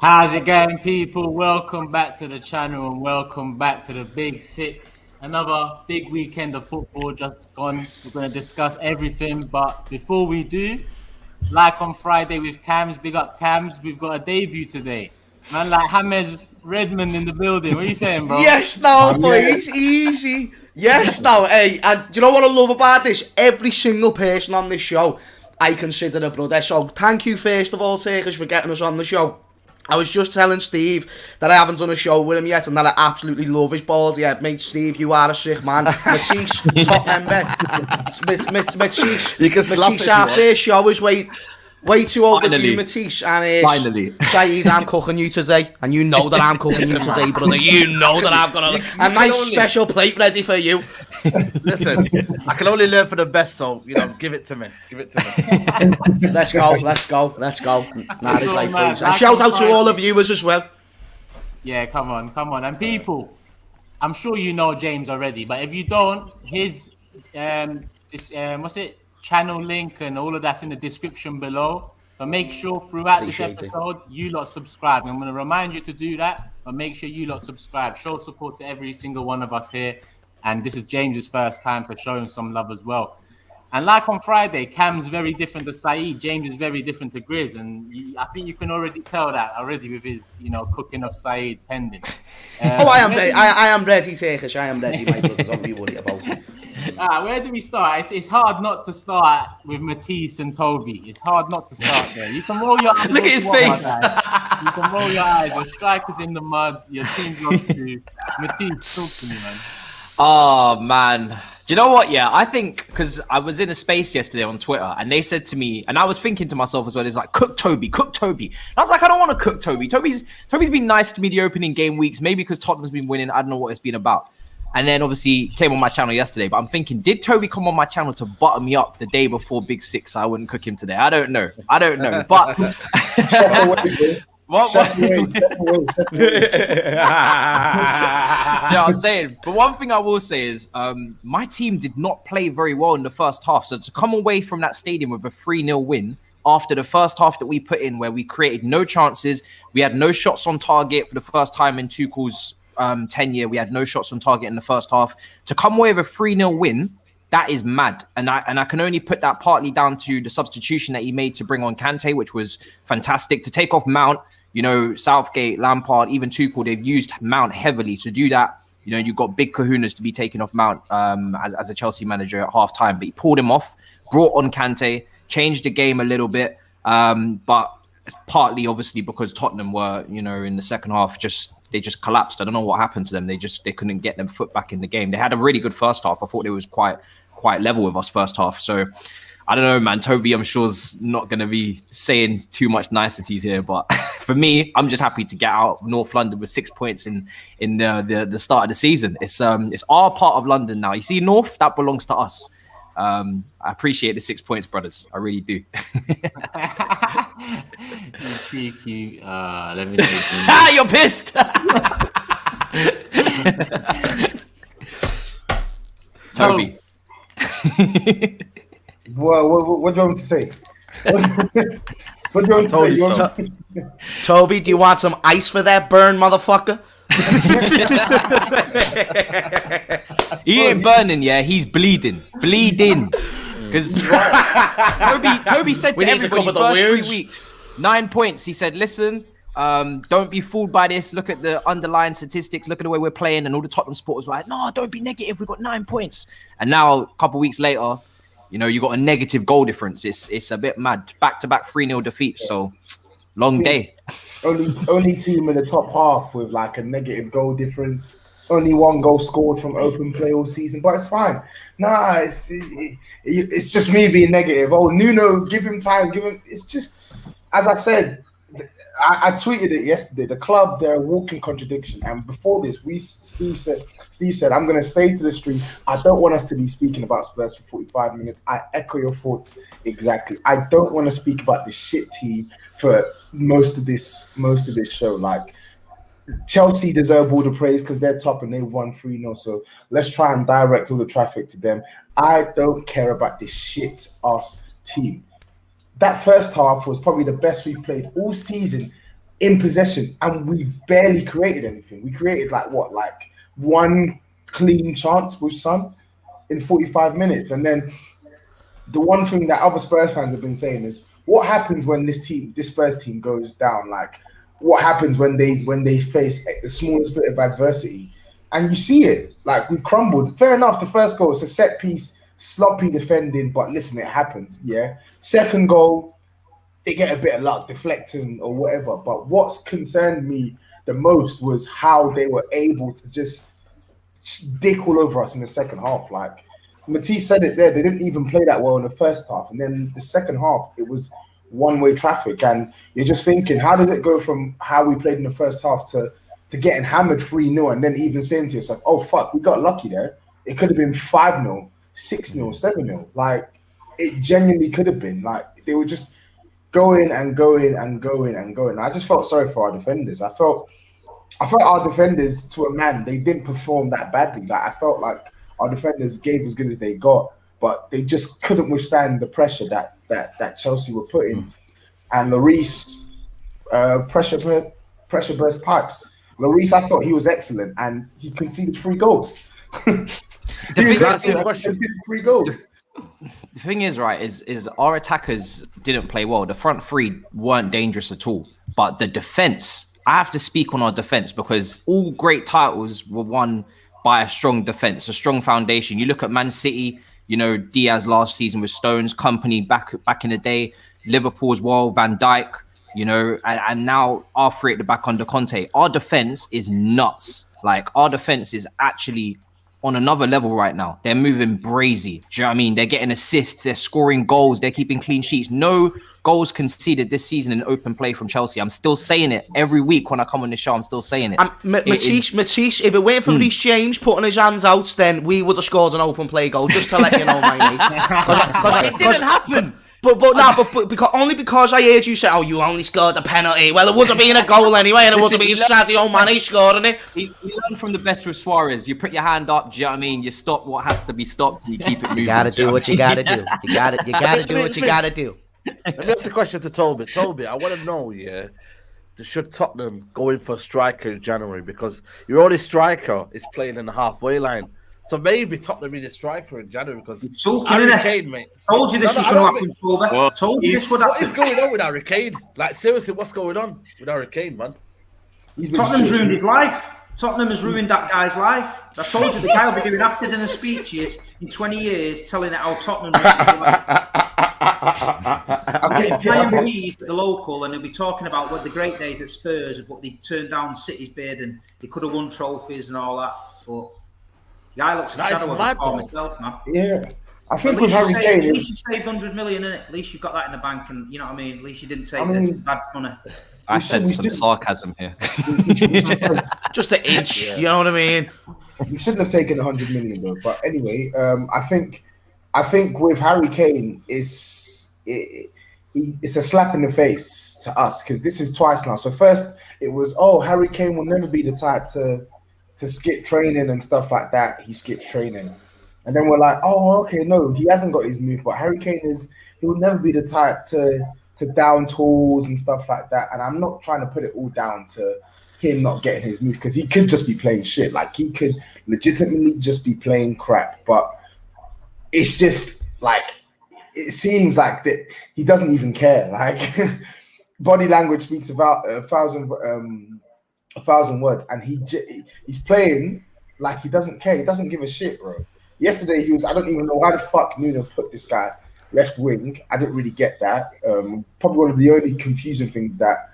How's it going, people? Welcome back to the channel and welcome back to the Big Six. Another big weekend of football just gone. We're going to discuss everything, but before we do, like on Friday with Cams, big up Cams, we've got a debut today. Man, like James Redmond in the building. What are you saying, bro? Yes, no, boys, easy. Yes, no, hey, and do you know what I love about this? Every single person on this show, I consider a brother. So thank you, first of all, Turkish, for getting us on the show. I was just telling Steve that I haven't done a show with him yet and that I absolutely love his balls. Yeah, mate, Steve, you are a sick man. Matisse, top member. Matisse, our first show is way too overdue, Matisse. And finally, SAEED, I'm cooking you today. And you know that I'm cooking you today, brother. You know that I've got a nice special plate ready for you. Listen, I can only learn for the best, so, give it to me. Let's go. Nah, this like, please. And shout out to all the viewers as well. Yeah, come on. And people, I'm sure you know James already, but if you don't, his channel link and all of that's in the description below. So make sure throughout this episode, you lot subscribe. I'm going to remind you to do that, but make sure you lot subscribe. Show support to every single one of us here. And this is James's first time for showing some love as well. And like on Friday, Cam's very different to SAEED. James is very different to Grizz. And I think you can already tell that already with his, cooking of SAEED pending. I am ready, Turkish. I am ready, my brothers. Don't be worried about it. Where do we start? It's hard not to start with Matisse and Toby. It's hard not to start there. You can roll your eyes. Look at his face. You can roll your eyes. Your striker's in the mud. Your team's lost to Matisse. Talk to me, man. Oh, man. Do you know what? Yeah, I think because I was in a space yesterday on Twitter and they said to me, and I was thinking to myself as well, it's like, cook Toby. And I was like, I don't want to cook Toby. Toby's been nice to me the opening game weeks, maybe because Tottenham's been winning. I don't know what it's been about. And then obviously came on my channel yesterday, but I'm thinking, did Toby come on my channel to butter me up the day before Big Six so I wouldn't cook him today? I don't know. But what? You know what I'm saying? But one thing I will say is my team did not play very well in the first half. So to come away from that stadium with a 3-0 win after the first half that we put in, where we created no chances, we had no shots on target for the first time in Tuchel's tenure. We had no shots on target in the first half. To come away with a 3-0 win, that is mad. And I can only put that partly down to the substitution that he made to bring on Kante, which was fantastic. To take off Mount, Southgate, Lampard, even Tuchel, they've used Mount heavily to do that. You've got big kahunas to be taken off Mount as a Chelsea manager at half-time. But he pulled him off, brought on Kante, changed the game a little bit. But partly, obviously, because Tottenham were, in the second half, they just collapsed. I don't know what happened to them. They couldn't get their foot back in the game. They had a really good first half. I thought it was quite level with us first half. So I don't know, man. Toby, I'm sure, is not going to be saying too much niceties here. But for me, I'm just happy to get out of North London with 6 points in the start of the season. It's our part of London now. You see, North, that belongs to us. I appreciate the 6 points, brothers. I really do. You let me know. You're pissed. Toby. What do you want me to say? What do you want to say? Toby, do you want some ice for that burn, motherfucker? He ain't burning, yeah. He's bleeding. Because Toby said to everybody, first 3 weeks, 9 points. He said, listen, don't be fooled by this. Look at the underlying statistics. Look at the way we're playing. And all the Tottenham supporters were like, no, don't be negative. We've got 9 points. And now, a couple of weeks later, you got a negative goal difference. It's a bit mad. Back-to-back 3-0 defeats. So, long day. Only team in the top half with like a negative goal difference. Only 1 goal scored from open play all season, but it's fine. Nah, it's just me being negative. Oh, Nuno, give him time. It's just, as I said, I tweeted it yesterday. The club, they're a walking contradiction. And before this, Steve said, I'm going to stay to the stream. I don't want us to be speaking about Spurs for 45 minutes. I echo your thoughts exactly. I don't want to speak about this shit team for most of this show. Like, Chelsea deserve all the praise because they're top and they've won 3-0. So let's try and direct all the traffic to them. I don't care about this shit-ass team. That first half was probably the best we've played all season. in possession, and we barely created anything. We created like one clean chance with Son in 45 minutes. And then the one thing that other Spurs fans have been saying is, what happens when this Spurs team goes down? Like, what happens when they face the smallest bit of adversity? And you see it. Like, we crumbled. Fair enough, the first goal, it's a set piece, sloppy defending, but listen, it happens, yeah? Second goal, they get a bit of luck, deflecting or whatever. But what's concerned me the most was how they were able to just dick all over us in the second half. Like, Matisse said it there, they didn't even play that well in the first half. And then the second half, it was one-way traffic. And you're just thinking, how does it go from how we played in the first half to getting hammered 3-0 and then even saying to yourself, oh, fuck, we got lucky there. It could have been 5-0, 6-0, 7-0. Like, it genuinely could have been. Like, they were just going and going and going and going. I just felt sorry for our defenders. I felt our defenders, to a man, they didn't perform that badly. Like, I felt like our defenders gave as good as they got, but they just couldn't withstand the pressure that Chelsea were putting. And Lloris, pressure burst pipes. Lloris, I thought he was excellent, and he conceded 3 goals. Three goals. The thing is, right, is our attackers didn't play well. The front three weren't dangerous at all. But the defense, I have to speak on our defense, because all great titles were won by a strong defense, a strong foundation. You look at Man City, you know, Diaz last season with Stones, Company back in the day, Liverpool as well, Van Dijk, you know, and now our three at the back under Conte. Our defense is nuts. Like, our defense is actually on another level right now. They're moving brazy. Do you know what I mean? They're getting assists, they're scoring goals, they're keeping clean sheets. No goals conceded this season in open play from Chelsea. I'm still saying it every week when I come on the show. I'm still saying it. Matisse, if it weren't for Reece James putting his hands out, then we would have scored an open play goal. Just to let you know, my mate. It didn't happen. But because I heard you say, oh, you only scored a penalty. Well, it would have been a goal anyway, and it would have been Sadio Mane scoring it. We learn from the best with Suarez. You put your hand up, do you know what I mean? You stop what has to be stopped, and you keep it moving. You gotta do what you gotta do. You gotta do what you gotta do. Let me ask the question to Toby. Toby, I want to know, should Tottenham go in for a striker in January? Because your only striker is playing in the halfway line. So maybe Tottenham need a striker in January, because Harry Kane, mate. Told you this was going to happen, Toby. Told you this would happen. What is going on with Harry Kane? Like, seriously, what's going on with Harry Kane, man? Tottenham's ruined his life. Tottenham has ruined that guy's life. I told you the guy will be doing after dinner speeches in 20 years telling it how Tottenham ruined his life. I'm getting Brian Rees at the local, and he'll be talking about what the great days at Spurs, of what they turned down City's bid and they could have won trophies and all that. But the guy looks a shadow of his former self, man. Yeah. I think with Harry Kane, at least you saved 100 million in it. At least you've got that in the bank, and you know what I mean. At least you didn't take this bad money. I sense some sarcasm here. Just an inch, you know what I mean? We shouldn't have taken 100 million though. But anyway, I think with Harry Kane, it's a slap in the face to us, because this is twice now. So first it was, Harry Kane will never be the type to skip training and stuff like that. He skips training. And then we're like, okay, no, he hasn't got his move. But Harry Kane he will never be the type to down tools and stuff like that. And I'm not trying to put it all down to him not getting his move, because he could just be playing shit. Like, he could legitimately just be playing crap. But it's just like, it seems like that he doesn't even care. Like, body language speaks about a thousand words, and he's playing like he doesn't care. He doesn't give a shit, bro. Yesterday I don't even know why the fuck Nuno put this guy left wing. I didn't really get that. Probably one of the only confusing things that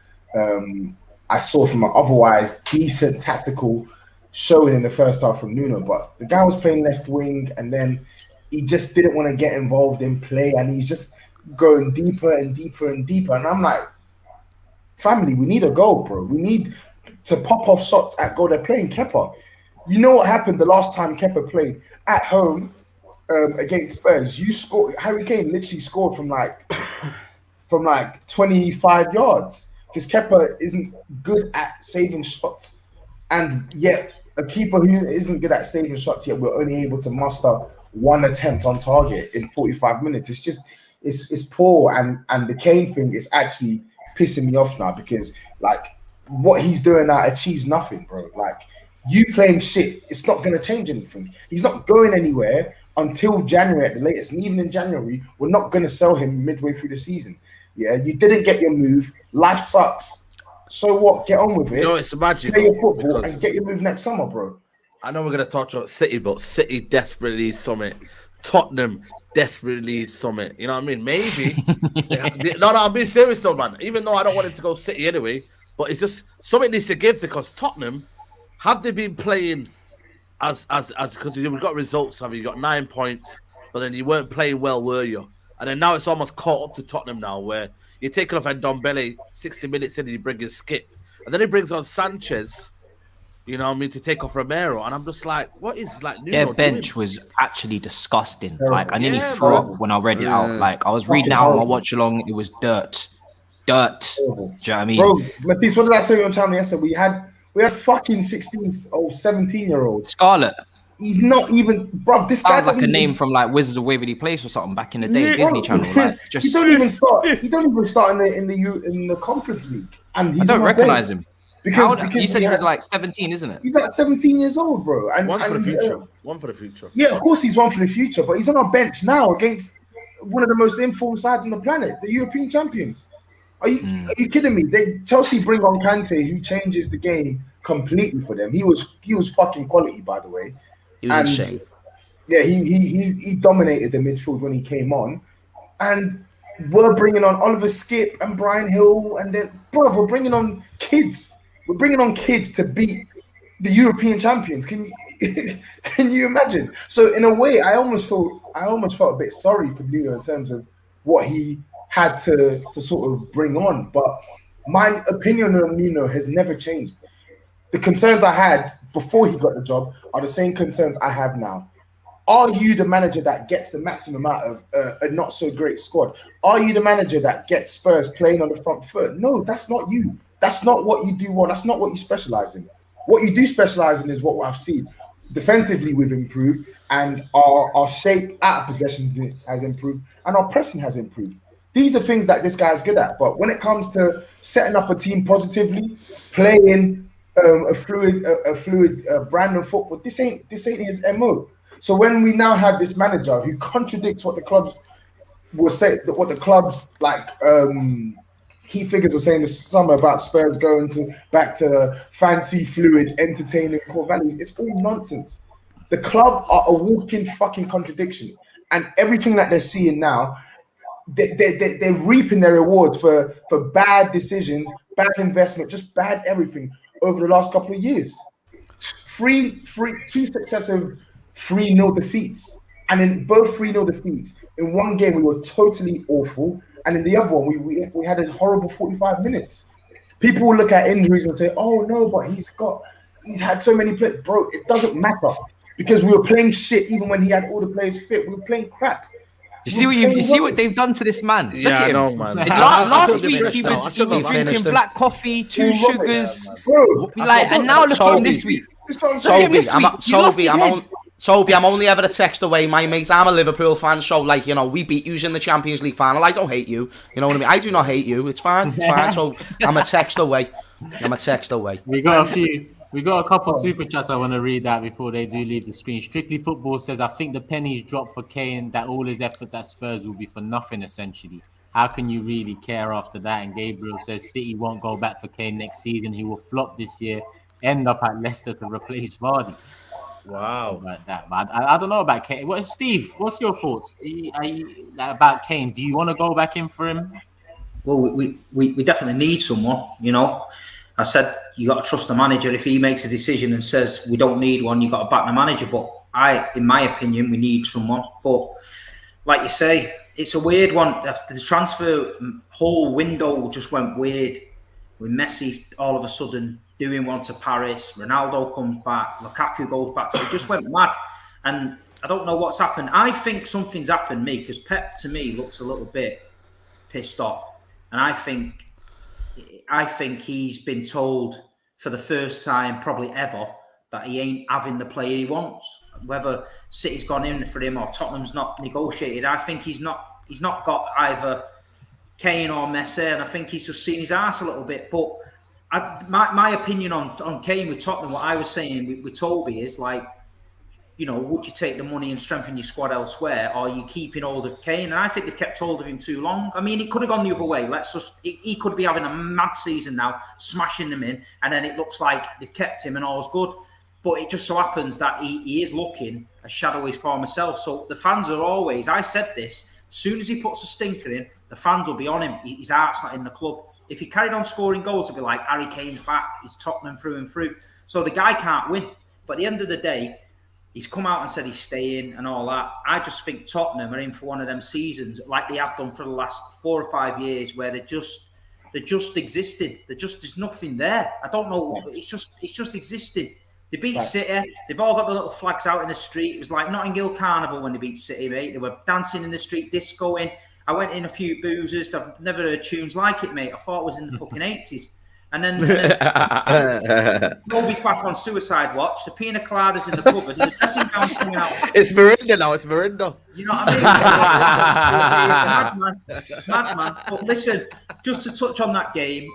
I saw from an otherwise decent tactical showing in the first half from Nuno. But the guy was playing left wing, and then he just didn't want to get involved in play, and he's just going deeper and deeper and deeper. And I'm like, family, we need a goal, bro. We need to pop off shots at goal. They're playing Kepa. You know what happened the last time Kepa played at home against Spurs? Harry Kane literally scored from like 25 yards, because Kepa isn't good at saving shots, and yet a keeper who isn't good at saving shots, yet we're only able to muster one attempt on target in 45 minutes. It's just it's poor, and the Kane thing is actually pissing me off now because like what he's doing now achieves nothing, bro. Like you playing shit, it's not going to change anything. He's not going anywhere until January at the latest, and even in January, we're not going to sell him midway through the season. Yeah, you didn't get your move. Life sucks. So what? Get on with it. You know, it's magic. Play your football and get your move next summer, bro. I know we're going to talk about City, but City desperately needs something. Tottenham desperately needs something. You know what I mean? Maybe. No, I'm being serious though, man. Even though I don't want him to go City anyway, but it's just something needs to give because Tottenham, have they been playing as because you've got results, have you got 9 points, but then you weren't playing well, were you? And then now it's almost caught up to Tottenham now, where you're taking off Ndombele 60 minutes in and you bring in Skip, and then he brings on Sanchez. You know what I mean, to take off Romero, and I'm just like, what is like Nuno their bench doing? Was actually disgusting. Yeah. Like I nearly Yeah, threw bro. up when I read it out. Like I was reading out on my watch along, it was dirt. Do you know what I mean? Bro, Matisse, what did I say on channel yesterday? We had fucking 16 or 17-year-olds. Scarlet. He's not even, bro. This guy Sounds like a doesn't name even- from like Wizards of Waverly Place or something back in the day, Bro, Disney Channel. Like just He don't even start in the Conference League, and he's I don't on our recognize bench. him. Because You said he was had- like 17, isn't it? he's like 17 years old, bro. And One for the and, future. One for the future. Yeah, of course he's one for the future, but he's on our bench now against one of the most informed sides on the planet, the European champions. Are you kidding me? Chelsea bring on Kante, who changes the game completely for them. He was fucking quality, by the way. He was insane. Yeah, he dominated the midfield when he came on, and we're bringing on Oliver Skip and Brian Hill, and then we're bringing on kids. We're bringing on kids to beat the European champions. Can you imagine? So in a way, I almost felt a bit sorry for Nuno in terms of what he had to sort of bring on. But my opinion on Nuno has never changed. The concerns I had before he got the job are the same concerns I have now. Are you the manager that gets the maximum out of a not so great squad? Are you the manager that gets Spurs playing on the front foot? No, that's not you. That's not what you do well. That's not what you specialize in. What you do specialize in is what I've seen. Defensively, we've improved, and our shape out of possessions has improved, and our pressing has improved. These are things that this guy's good at. But when it comes to setting up a team positively, playing a fluid brand of football, this ain't his MO. So when we now have this manager who contradicts what the clubs will say, what the clubs like. Key figures are saying this summer about Spurs going back to fancy, fluid, entertaining core values. It's all nonsense. The club are a walking fucking contradiction, and everything that they're seeing now, they're reaping their rewards for bad decisions, bad investment, just bad everything over the last couple of years. Two successive 3-0 defeats, and in both 3-0 defeats, in one game we were totally awful. And in the other one, we had a horrible 45 minutes. People will look at injuries and say, "Oh no, but he's had so many players." Bro, it doesn't matter because we were playing shit even when he had all the players fit. We were playing crap. You see what they've done to this man? Look at I him. know, man. Last week he was drinking black coffee, 2 sugars, Bro, and now look at him this week. Toby, I'm only ever a text away, my mate. I'm a Liverpool fan, so like, you know, we beat you in the Champions League final. I don't hate you. You know what I mean? I do not hate you. It's fine. So I'm a text away. We got a couple of super chats I want to read out before they do leave the screen. Strictly Football says, I think the pennies dropped for Kane, that all his efforts at Spurs will be for nothing, essentially. How can you really care after that? And Gabriel says, City won't go back for Kane next season. He will flop this year, end up at Leicester to replace Vardy. Wow. Like that, man. I don't know about Kane. Steve, what's your thoughts about Kane? Do you want to go back in for him? Well, we definitely need someone, you know. I said you got to trust the manager. If he makes a decision and says we don't need one, you got to back the manager. But in my opinion, we need someone. But like you say, it's a weird one. The transfer whole window just went weird. With Messi all of a sudden doing one to Paris, Ronaldo comes back, Lukaku goes back. So it just went mad. And I don't know what's happened. I think something's happened to me because Pep, to me, looks a little bit pissed off. And I think he's been told for the first time, probably ever, that he ain't having the player he wants. Whether City's gone in for him or Tottenham's not negotiated, I think he's not got either Kane or Messi, and I think he's just seen his arse a little bit. But my opinion on Kane with Tottenham, what I was saying with Toby is like, you know, would you take the money and strengthen your squad elsewhere, or are you keeping hold of Kane? And I think they've kept hold of him too long. I mean, it could have gone the other way. He could be having a mad season now, smashing them in, and then it looks like they've kept him and all's good. But it just so happens that he is looking a shadow of his former self. So the fans are always, I said this, as soon as he puts a stinker in, the fans will be on him. His heart's not in the club. If he carried on scoring goals, it'd be like, Harry Kane's back, he's Tottenham through and through. So the guy can't win. But at the end of the day, he's come out and said he's staying and all that. I just think Tottenham are in for one of them seasons, like they have done for the last 4 or 5 years, where they're just existing. There's nothing there. I don't know. It's just existing. They beat City. They've all got the little flags out in the street. It was like Notting Hill Carnival when they beat City, mate. They were dancing in the street, discoing. I went in a few boozers. I've never heard tunes like it, mate. I thought it was in the fucking 80s. And then Toby's back on suicide watch. The pina coladas in the cupboard. The dressing gown's coming out. It's Mirinda now. It's Mirinda. You know what I mean? Madman. But listen, just to touch on that game.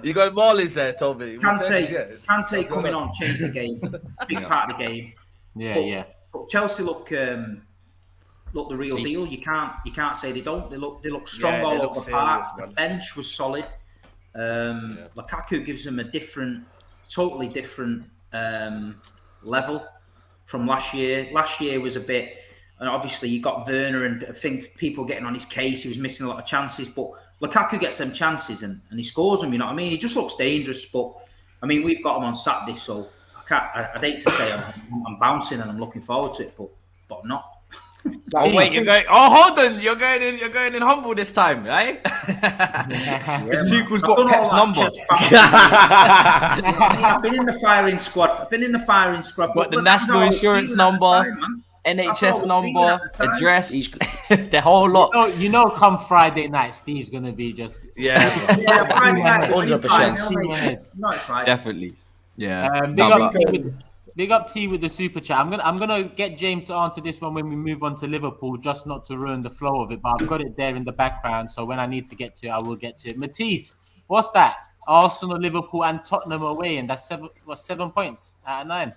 You got Morley's there, Toby. Kante coming on, changed the game. Big part of the game. Yeah. But Chelsea look the real deal. You can't say they don't. They look strong all over the park. The bench was solid. Lukaku gives them a totally different level from last year. Last year was a bit, and obviously you got Werner and I think people getting on his case. He was missing a lot of chances, but Lukaku gets them chances and he scores them. You know what I mean? He just looks dangerous. But I mean, we've got him on Saturday, so I'd hate to say I'm bouncing and I'm looking forward to it, but I'm not. You're going. Oh, hold on! You're going in humble this time, right? Because Tuchel's got Pep's number. I've been in the firing squad. Got the national insurance number, NHS number, address, the whole lot. You know, come Friday night, Steve's gonna be just Friday night, 100%. No, it's right. Definitely. Yeah. Big up T with the super chat. I'm gonna get James to answer this one when we move on to Liverpool, just not to ruin the flow of it. But I've got it there in the background, so when I need to get to it, I will get to it. Matisse, what's that? Arsenal, Liverpool, and Tottenham away, and that's 7 points out of 9.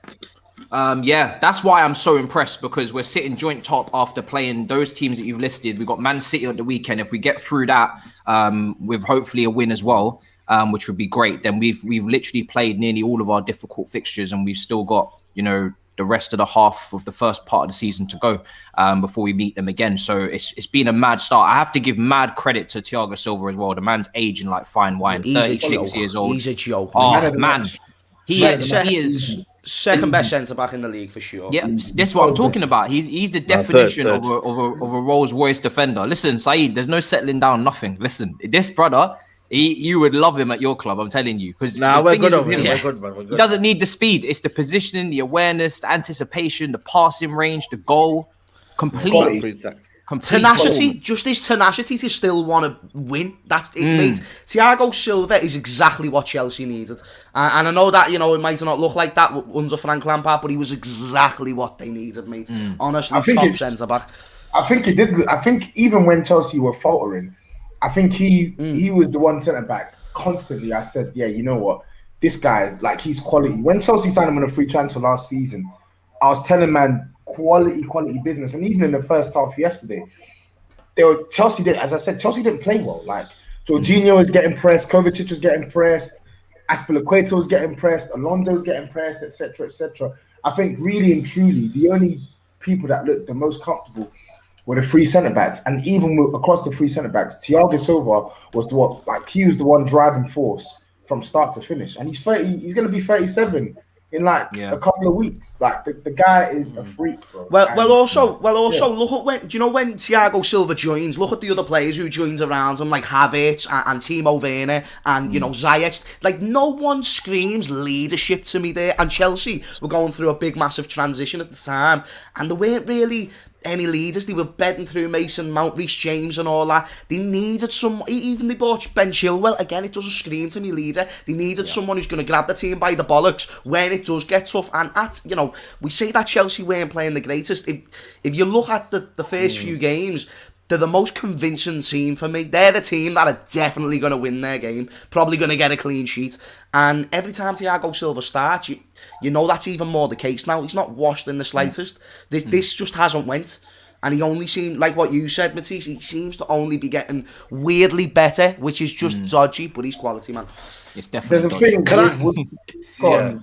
Yeah, that's why I'm so impressed, because we're sitting joint top after playing those teams that you've listed. We've got Man City on the weekend. If we get through that with hopefully a win as well, which would be great, then we've literally played nearly all of our difficult fixtures, and we've still got, you know, the rest of the half of the first part of the season to go before we meet them again. So it's been a mad start. I have to give mad credit to Thiago Silva as well. The man's aging like fine wine. 36 years old. He's a joke. Oh man, he is second best centre back in the league for sure. Yeah, this is what I'm talking about. He's the definition of a Rolls Royce defender. Listen, SAEED, there's no settling down, nothing. Listen, this brother, you would love him at your club, I'm telling you. Because we're good over here. We're good. He doesn't need the speed. It's the positioning, the awareness, the anticipation, the passing range, the goal. Complete tenacity, just his tenacity to still want to win. That's it, mate. Thiago Silva is exactly what Chelsea needed, and I know that, you know, it might not look like that under Frank Lampard, but he was exactly what they needed, mate. Honestly, top centre back. I think he did. I think even when Chelsea were faltering, I think he was the one centre back constantly. I said, yeah, you know what, this guy is like, he's quality. When Chelsea signed him on a free transfer last season, I was telling man, quality business. And even in the first half yesterday, Chelsea didn't play well. Like, Jorginho was getting pressed, Kovacic was getting pressed, Azpilicueta was getting pressed, Alonso was getting pressed, etc. I think really and truly the only people that looked the most comfortable were the three centre backs. And even across the three centre backs, Thiago Silva was he was the one driving force from start to finish. And he's 30. He's going to be 37 in a couple of weeks. Like, the guy is a freak, bro. Well, also look at when Thiago Silva joins. Look at the other players who joins around him, like Havertz and Timo Werner and you know, Ziyech. Like, no one screams leadership to me there. And Chelsea were going through a big, massive transition at the time, and there weren't really any leaders. They were bedding through Mason Mount, Reece James and all that. They needed someone. Even they bought Ben Chilwell. Again, it doesn't scream to me leader. They needed someone who's going to grab the team by the bollocks when it does get tough. And we say that Chelsea weren't playing the greatest. If you look at the first few games, they're the most convincing team for me. They're the team that are definitely going to win their game, probably going to get a clean sheet. And every time Thiago Silva starts, you know that's even more the case now. He's not washed in the slightest. This just hasn't went. And he only seemed, like what you said, Matisse, he seems to only be getting weirdly better, which is just dodgy, but he's quality, man. It's definitely There's a thing. I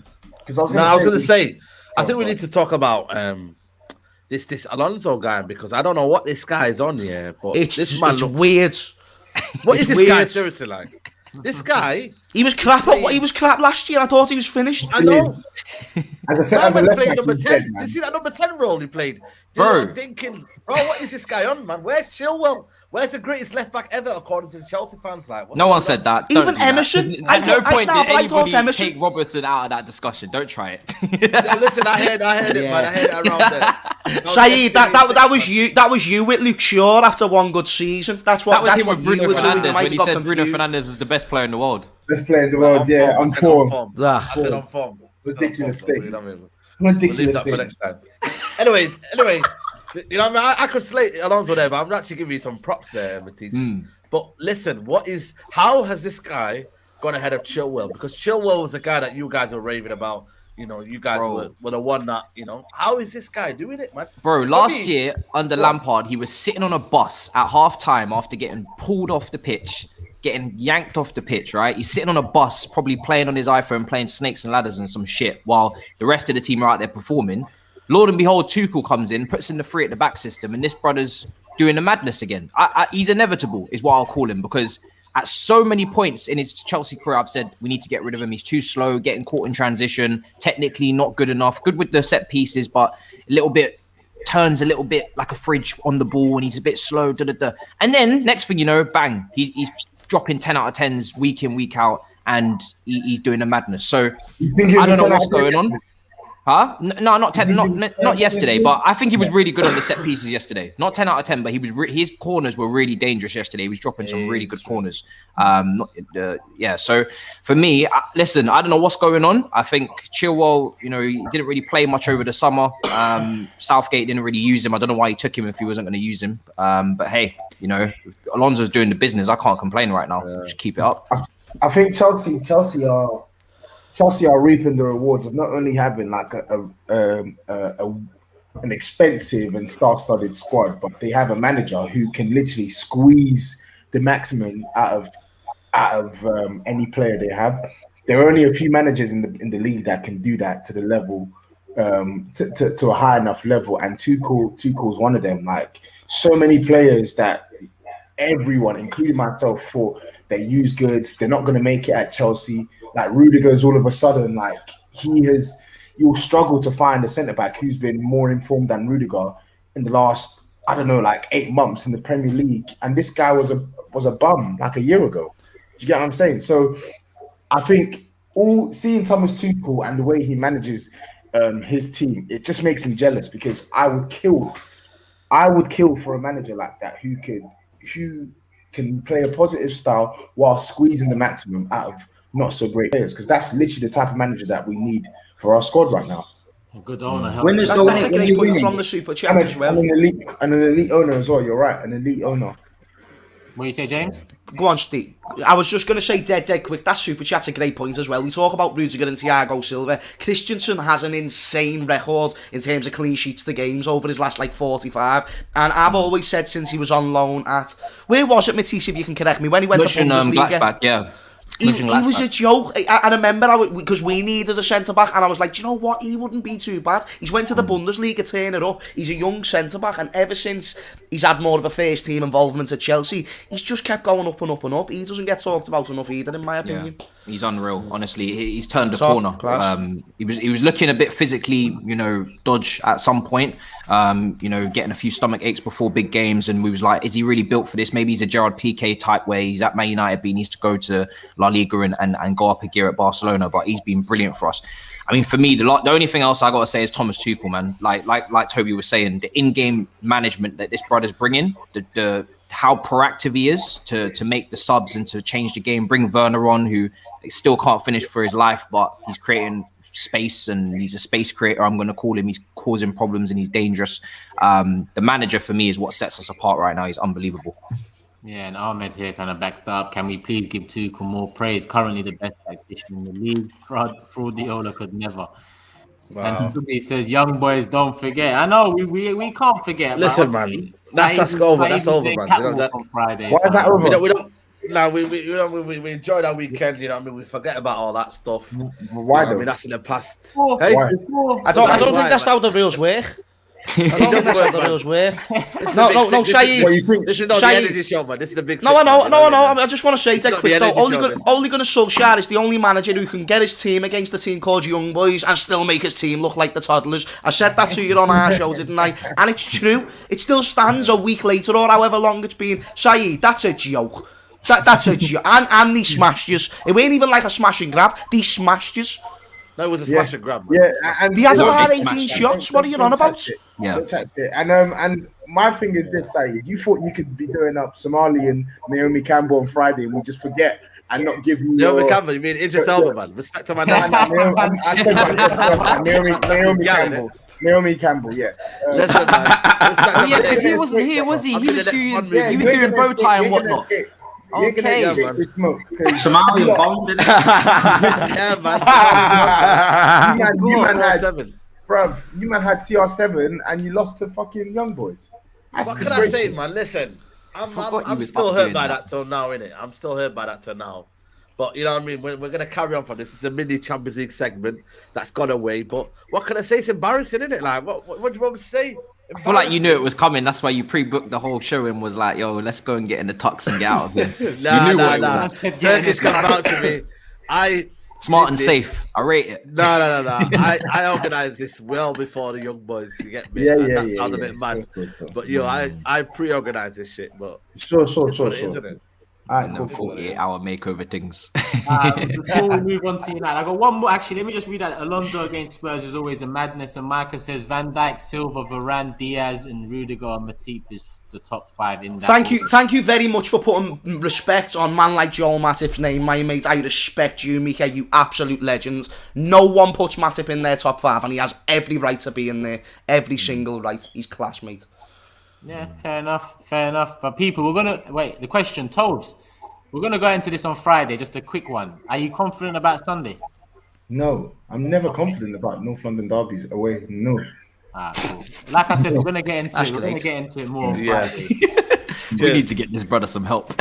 was going to say, I think we need to talk about this Alonso guy, because I don't know what this guy is on here, but It's weird. What is It's this guy weird. seriously like? This guy, He was crap. He was crap last year. I thought he was finished. I know. As I said, That as a man's left playing back, number he's 10. dead, Did man. you see that number 10 role he played? Bro. I'm thinking, what is this guy on, man? Where's Chilwell? Where's the greatest left back ever, according to the Chelsea fans? Like, what's No going one on? said that. Even Don't do that. Emerson. At no point did I thought anybody Emerson. take Robertson out of that discussion. Don't try it. Yeah, listen, I heard it, man. I heard it around there. Saeed, that was you. That was you with Luke Shaw after one good season. That's what. That was that's him what with you Bruno were doing. Fernandes Might when he have said got Bruno confused. Fernandes was the best player in the world. Best player in the world, yeah, on form. Ah. I said on form. Ridiculous On form, thing. you know what I mean? We'll leave Ridiculous that for thing. next time. Anyway, you know what I mean? I could slate Alonso there, but I'm actually giving you some props there, Matisse. But listen, how has this guy gone ahead of Chilwell? Because Chilwell was the guy that you guys were raving about. You know, you guys were the one that, you know, how is this guy doing it, man? Bro, last year under Lampard, he was sitting on a bus at half time after getting pulled off the pitch, getting yanked off the pitch, right? He's sitting on a bus, probably playing on his iPhone, playing snakes and ladders and some shit, while the rest of the team are out there performing. Lord and behold, Tuchel comes in, puts in the three at the back system, and this brother's doing the madness again. He's inevitable, is what I'll call him, because at so many points in his Chelsea career, I've said we need to get rid of him. He's too slow, getting caught in transition, technically not good enough, good with the set pieces, but turns a little bit like a fridge on the ball, and he's a bit slow. And then next thing you know, bang, he's dropping 10 out of 10s week in, week out, and he's doing the madness. So I don't know what's going on. Huh? No, not 10. Not yesterday, but I think he was really good on the set pieces yesterday. Not 10 out of 10, but he was. His corners were really dangerous yesterday. He was dropping some really good corners. So for me, listen, I don't know what's going on. I think Chilwell, you know, he didn't really play much over the summer. Southgate didn't really use him. I don't know why he took him if he wasn't going to use him. But hey, you know, Alonso's doing the business. I can't complain right now. Just keep it up. I think Chelsea are reaping the rewards of not only having like an expensive and star-studded squad, but they have a manager who can literally squeeze the maximum out of any player they have. There are only a few managers in the league that can do that to the level, to a high enough level, and Tuchel's one of them. Like, so many players that everyone, including myself, thought they use goods, they're not going to make it at Chelsea. Like Rudiger's all of a sudden, like you'll struggle to find a centre-back who's been more informed than Rudiger in the last, I don't know, like 8 months in the Premier League. And this guy was a bum like a year ago. Do you get what I'm saying? So I think seeing Thomas Tuchel and the way he manages his team, it just makes me jealous, because I would kill for a manager like that who can play a positive style while squeezing the maximum out of not so great players, because that's literally the type of manager that we need for our squad right now. Good owner. Winners don't That's a win when great you're point winning. from the super chat as well. And an elite owner as well. You're right, an elite owner. What do you say, James? Go on, Steve. I was just going to say dead quick, that super chat's a great point as well. We talk about Rudiger and Thiago Silva. Christensen has an insane record in terms of clean sheets to games over his last 45. And I've always said since he was on loan at, where was it, Matisse, if you can correct me, when he went to Bundesliga? Gladbach, yeah. He was a joke. I remember because we needed a centre-back, and I was like, do you know what? He wouldn't be too bad. He's went to the Bundesliga, turn it up. He's a young centre-back, and ever since he's had more of a first-team involvement at Chelsea, he's just kept going up and up and up. He doesn't get talked about enough either, in my opinion. Yeah. He's unreal, honestly. He's turned a corner. He was looking a bit physically, dodge at some point. Getting a few stomach aches before big games, and we was like, is he really built for this? Maybe he's a Gerard Piqué type where he's at Man United, but he needs to go to La Liga and go up a gear at Barcelona. But he's been brilliant for us. I mean, for me, the only thing else I got to say is Thomas Tuchel, man. Like Toby was saying, the in-game management that this brother's bringing, the how proactive he is to make the subs and to change the game, bring Werner on, who still can't finish for his life, but he's creating space and he's a space creator. I'm going to call him. He's causing problems and he's dangerous. The manager for me is what sets us apart right now. He's unbelievable. Yeah, and Ahmed here kind of backs that up. Can we please give Tuchel more praise? Currently the best tactician in the league. Fraudiola could never. Wow. And he says, "Young boys, don't forget." I know we can't forget. Listen, man, that's over. That's over, man. You know that. On Friday, Why is that over? We don't. No, we enjoyed our weekend. You know what I mean? We forget about all that stuff. Why I though? mean, that's in the past. Hey? Why? I don't think that's how the rules work. I don't think that's how the rules work. No, Saeed. This is not the energy show, man. This is the big. No, I know. I just want to say that not quick the though. energy Only Gunnar Solskjaer is the only manager who can get his team against a team called Young Boys and still make his team look like the toddlers. I said that to you on our show, didn't I? And it's true. It still stands a week later or however long it's been. Saeed, that's a joke. That's a joke. And they smashed you. It ain't even like a smash and grab. They smashed you. No, it was a smash and grab, man. Yeah, and He has Don't about be 18 smashed. shots. What are you on about? Yeah. And my thing is this, Saeed, you thought you could be doing up Somali and Naomi Campbell on Friday and we just forget and not give you Naomi your... Campbell, you mean Idris Elba, man? Respect to my No, name. no, I said Naomi Campbell. Naomi Campbell, yeah. Listen, man. Respect Oh, to yeah, my because name. he wasn't here, was he? I'll He be was the next doing, one, he was really. doing bow tie and whatnot. You're gonna Okay. get the smoke. 'cause Somalian bomb, didn't it? Yeah, man. you man had, 7. bruv, you man had CR7 and you lost to fucking Young Boys. That's What can I say, disgraceful. man? Listen, forgot you I'm was still up hurt doing by that. that till now, innit? I'm still hurt by that till now. But you know what I mean? We're going to carry on from this. It's a mini Champions League segment that's gone away. But what can I say? It's embarrassing, isn't it? Like, what do you want me to say? I feel like you knew it was coming. That's why you pre-booked the whole show and was like, "Yo, let's go and get in the tux and get out of here." Nah, you knew nah, what it nah. was. Turkish can vouch for me. I Smart did and this. safe. I rate it. No. I organised this well before the Young Boys. You get me? Yeah, And yeah, that yeah. sounds a yeah. bit mad. Sure. But yo, I pre-organised this shit. But Sure. it's what it is, isn't it? Alright, And cool, then cool. 48-hour makeover things. Before we move on to United, I got one more. Actually, let me just read that. Alonso against Spurs is always a madness. And Micah says Van Dijk, Silva, Varane, Diaz, and Rudiger and Matip is the top 5 in that. Thank you very much for putting respect on man like Joel Matip's name, my mate. I respect you, Mika, you absolute legends. No one puts Matip in their top 5 and he has every right to be in there. Every single right. He's class, mate. Yeah, fair enough. But people, we're gonna wait. The question, TOBS. We're gonna go into this on Friday. Just a quick one. Are you confident about Sunday? No, I'm never confident about North London derbies away. No. Cool. Like I said, we're gonna get into That's it. We're gonna great. get into it more on Yeah. Friday. We need to get this brother some help.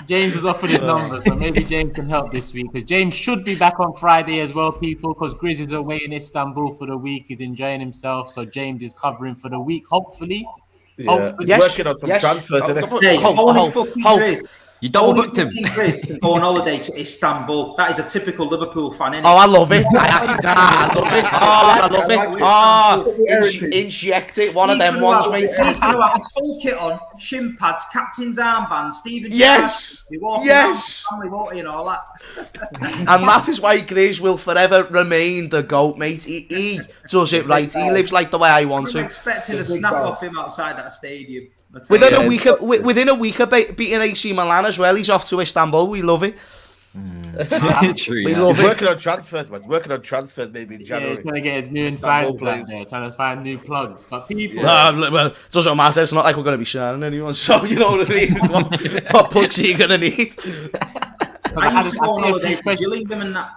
James has offered his number, so maybe James can help this week. Because James should be back on Friday as well, people. Because Grizz is away in Istanbul for the week. He's enjoying himself, so James is covering for the week. Hopefully. Yeah. He's Yes, working on some yes. transfers, isn't it? Hey, Hope. only fucking Chris. You double Only booked him. fucking Chris can go on holiday to Istanbul. That is a typical Liverpool fan, innit? Oh, I love it. I love it. Inject it. One of them ones, mate. He's going to have his full kit on, shin pads, captain's armband, Stephen. Yes. Gerrard, Yes. family, won't he, and all that. And that is why Grizz will forever remain the GOAT, mate. He does it right. He lives life the way I want I'm to. expecting a snap off him outside that stadium. Within a week of beating AC Milan as well, he's off to Istanbul. We love it. True. We Yeah. love He's it. working on transfers, man. He's working on transfers maybe in Yeah, January. he's trying to get his new Istanbul inside plan plays. there, trying to find new plugs. But people, Well, it doesn't matter. It's not like we're going to be sharing anyone. So, you know what I mean? What plugs are you going to need? I used to go on I see a holiday few to questions. Gillingham and that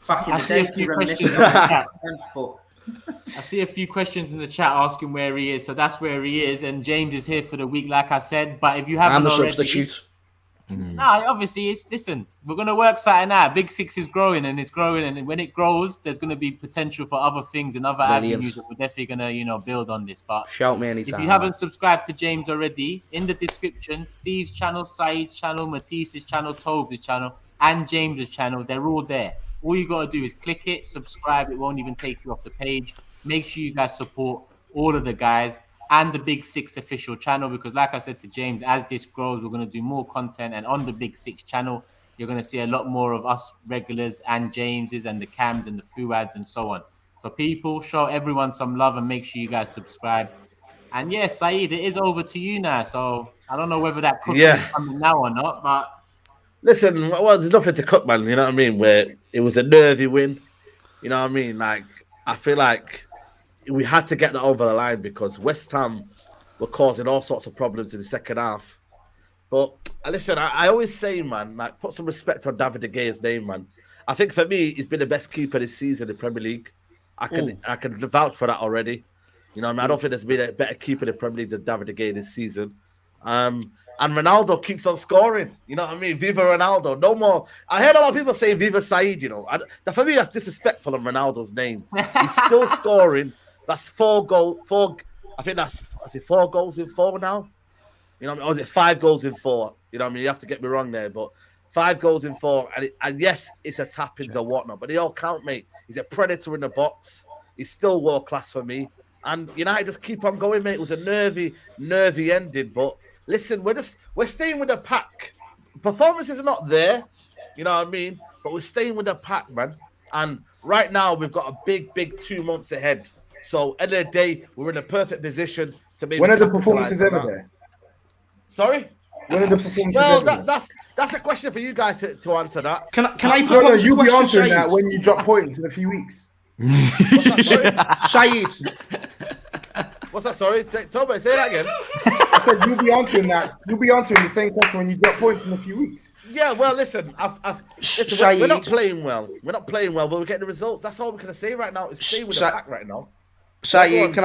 back in I the see a day. few reminiscing questions in the of chat. that, but I see a few questions in the chat asking where he is. So that's where he is. And James is here for the week, like I said. But if you haven't I'm the already, substitute. obviously, listen, we're going to work something out. Big Six is growing and it's growing. And when it grows, there's going to be potential for other things and other Brilliant. avenues that we're definitely going to, build on this. But Shout me if anytime. you haven't subscribed to James already, in the description, Steve's channel, Saeed's channel, Matisse's channel, TOBS' channel, and James's channel, they're all there. All you got to do is click it, subscribe. It won't even take you off the page. Make sure you guys support all of the guys and the Big Six official channel, because like I said to James, as this grows, we're going to do more content. And on the Big Six channel, you're going to see a lot more of us regulars and James's and the Cams and the Fuads and so on. So people, show everyone some love and make sure you guys subscribe. And yes, Saeed, it is over to you now. So I don't know whether that could be coming now or not, but Listen, well, there's nothing to cut, man. You know what I mean? Where it was a nervy win. You know what I mean? Like, I feel like we had to get that over the line because West Ham were causing all sorts of problems in the second half. But listen, I always say, man, like, put some respect on David De Gea's name, man. I think for me, he's been the best keeper this season in the Premier League. I can vouch for that already. You know what I mean? I don't think there's been a better keeper in the Premier League than David De Gea this season. And Ronaldo keeps on scoring. You know what I mean? Viva Ronaldo. No more. I heard a lot of people saying Viva SAEED, you know. For me, that's disrespectful of Ronaldo's name. He's still scoring. That's 4 goals. I think is it 4 goals in 4 now? You know what I mean? Or is it 5 goals in 4? You know what I mean? You have to get me wrong there, but 5 goals in 4. And yes, it's a tap-ins or whatnot, but they all count, mate. He's a predator in the box. He's still world-class for me. And United just keep on going, mate. It was a nervy ending, but listen, we're staying with the pack. Performances are not there, you know what I mean? But we're staying with the pack, man. And right now, we've got a big 2 months ahead. So, end of the day, we're in a perfect position to maybe. When are the performances ever there? Sorry? When are the performances Well, ever there? that's a question for you guys to answer that. Can I propose a you'll be question, answering that Saeed? when you drop points in a few weeks. Saeed, What's that? Sorry, Toby, say that again. I said you'll be answering that. You'll be answering the same question when you drop points in a few weeks. Yeah, well, listen, we're not playing well. We're not playing well, but we're getting the results. That's all we're going to say right now. Is stay with the pack right now. Saeed, can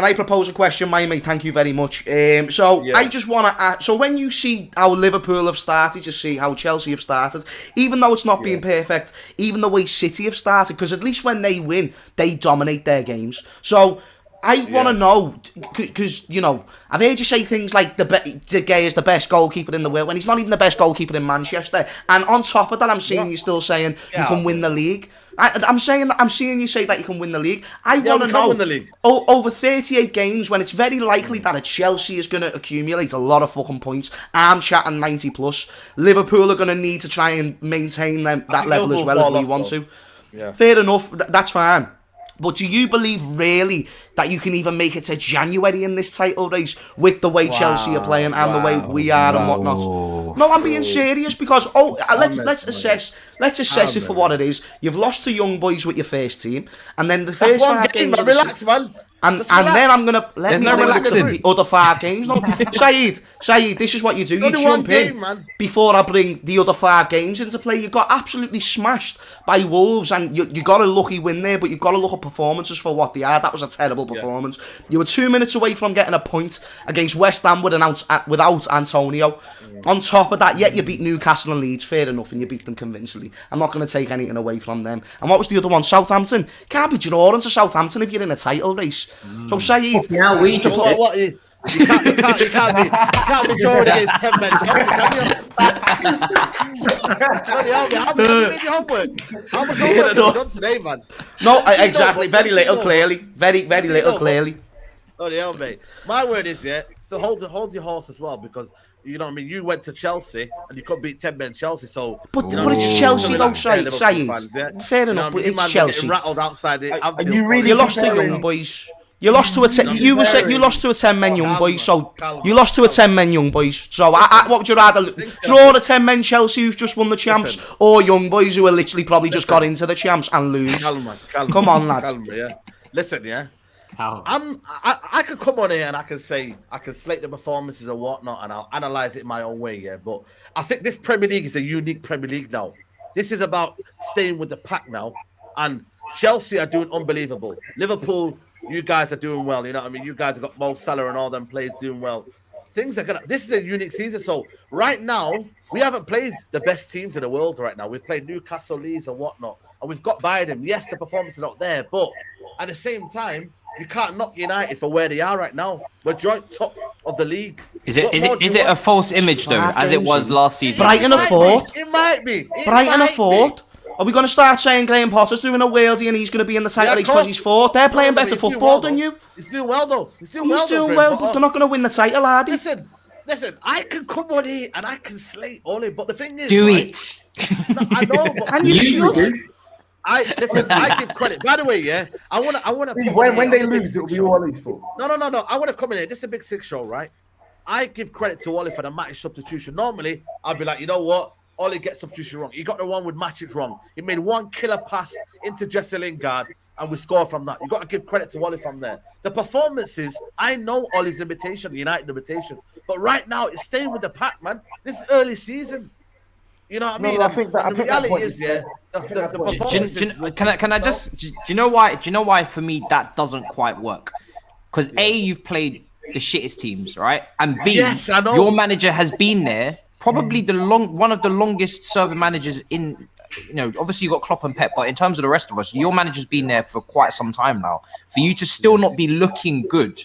I propose a question, my mate? Thank you very much. I just want to ask. So when you see how Liverpool have started, to see how Chelsea have started, even though it's not being perfect, even the way City have started, because at least when they win, they dominate their games. So I want to know, because, you know, I've heard you say things like De Gea is the best goalkeeper in the world, when he's not even the best goalkeeper in Manchester. And on top of that, I'm seeing you still saying you can win the league. I'm seeing you say that you can win the league. I want to know, win the league. Over 38 games, when it's very likely that a Chelsea is going to accumulate a lot of fucking points, I'm chatting 90 plus, Liverpool are going to need to try and maintain that level as well as we want to. Yeah. Fair enough, that's fine. But do you believe really that you can even make it to January in this title race with the way Chelsea are playing and the way we are and whatnot? No, I'm being serious because let's assess it for what it is. You've lost to young boys with your first team, and then the first 5 games. Relax, man. And then I'm gonna let me relaxing the other 5 games. No, Saeed, this is what you do. You jump in before I bring the other 5 games into play. You got absolutely smashed by Wolves, and you got a lucky win there, but you got to look at performances for what they are. That was a terrible performance. You were 2 minutes away from getting a point against West Ham without Antonio. On top of that, yet you beat Newcastle and Leeds, fair enough, and you beat them convincingly. I'm not going to take anything away from them. And what was the other one? Southampton. Can't be drawing to Southampton if you're in a title race. So Saeed, yeah, we did it. You can't be drawing against 10 men. How much homework have you done today, man? No, exactly. Very little, clearly. Very little, clearly. Oh, yeah, mate. My word is, to hold your horse as well, because, you know what I mean, you went to Chelsea and you couldn't beat 10 men Chelsea, so... But it's Chelsea, though, Saeed. Fair enough, but it's Chelsea. Rattled outside it. And you really lost to young boys. You lost to a 10-men young boys, so you loys to a 10-men young boys. So what would you rather draw the 10-men Chelsea who've just won the champs, or young boys who are literally probably just got into the champs and lose? Come on, lad. Listen, I could come on here and I can slate the performances and whatnot, and I'll analyze it my own way, But I think this Premier League is a unique Premier League now. This is about staying with the pack now, and Chelsea are doing unbelievable. Liverpool, you guys are doing well. You know what I mean? You guys have got Mo Salah and all them players doing well. This is a unique season. So right now, we haven't played the best teams in the world right now. We've played Newcastle, Leeds and whatnot, and we've got by them. Yes, the performance is not there, but at the same time, you can't knock United for where they are right now. We're joint top of the league. Is it a false image though, as it was last season? Brighton are 4th. It might be. Brighton are 4th. Are we going to start saying Graham Potter's doing a worldie and he's going to be in the title race because he's 4th? They're playing better football than you. He's doing well, though. He's doing well, but they're not going to win the title, are they? Listen, I can come on here and I can slate Ole, but the thing is... Do it! No, I know, but... And you should. I give credit. By the way, I want to... When they lose, it'll be Ole's fault. No. I want to come in here. This is a Big Six show, right? I give credit to Ole for the Matic substitution. Normally, I'd be like, you know what? Oli gets substitution wrong. He got the one with Matic wrong. He made one killer pass into Jesse Lingard, and we score from that. You got to give credit to Oli from there. The performances, I know Oli's limitation, the United limitation, but right now it's staying with the pack, man. This is early season. You know what I mean? No, I think that the reality point is, the performances. Can I just? Do you know why? Do you know why for me that doesn't quite work? Because A, you've played the shittest teams, right? And B, yes, I know. Your manager has been there, probably one of the longest serving managers in. You know, obviously you got Klopp and Pep, but in terms of the rest of us, your manager's been there for quite some time now. For you to still not be looking good,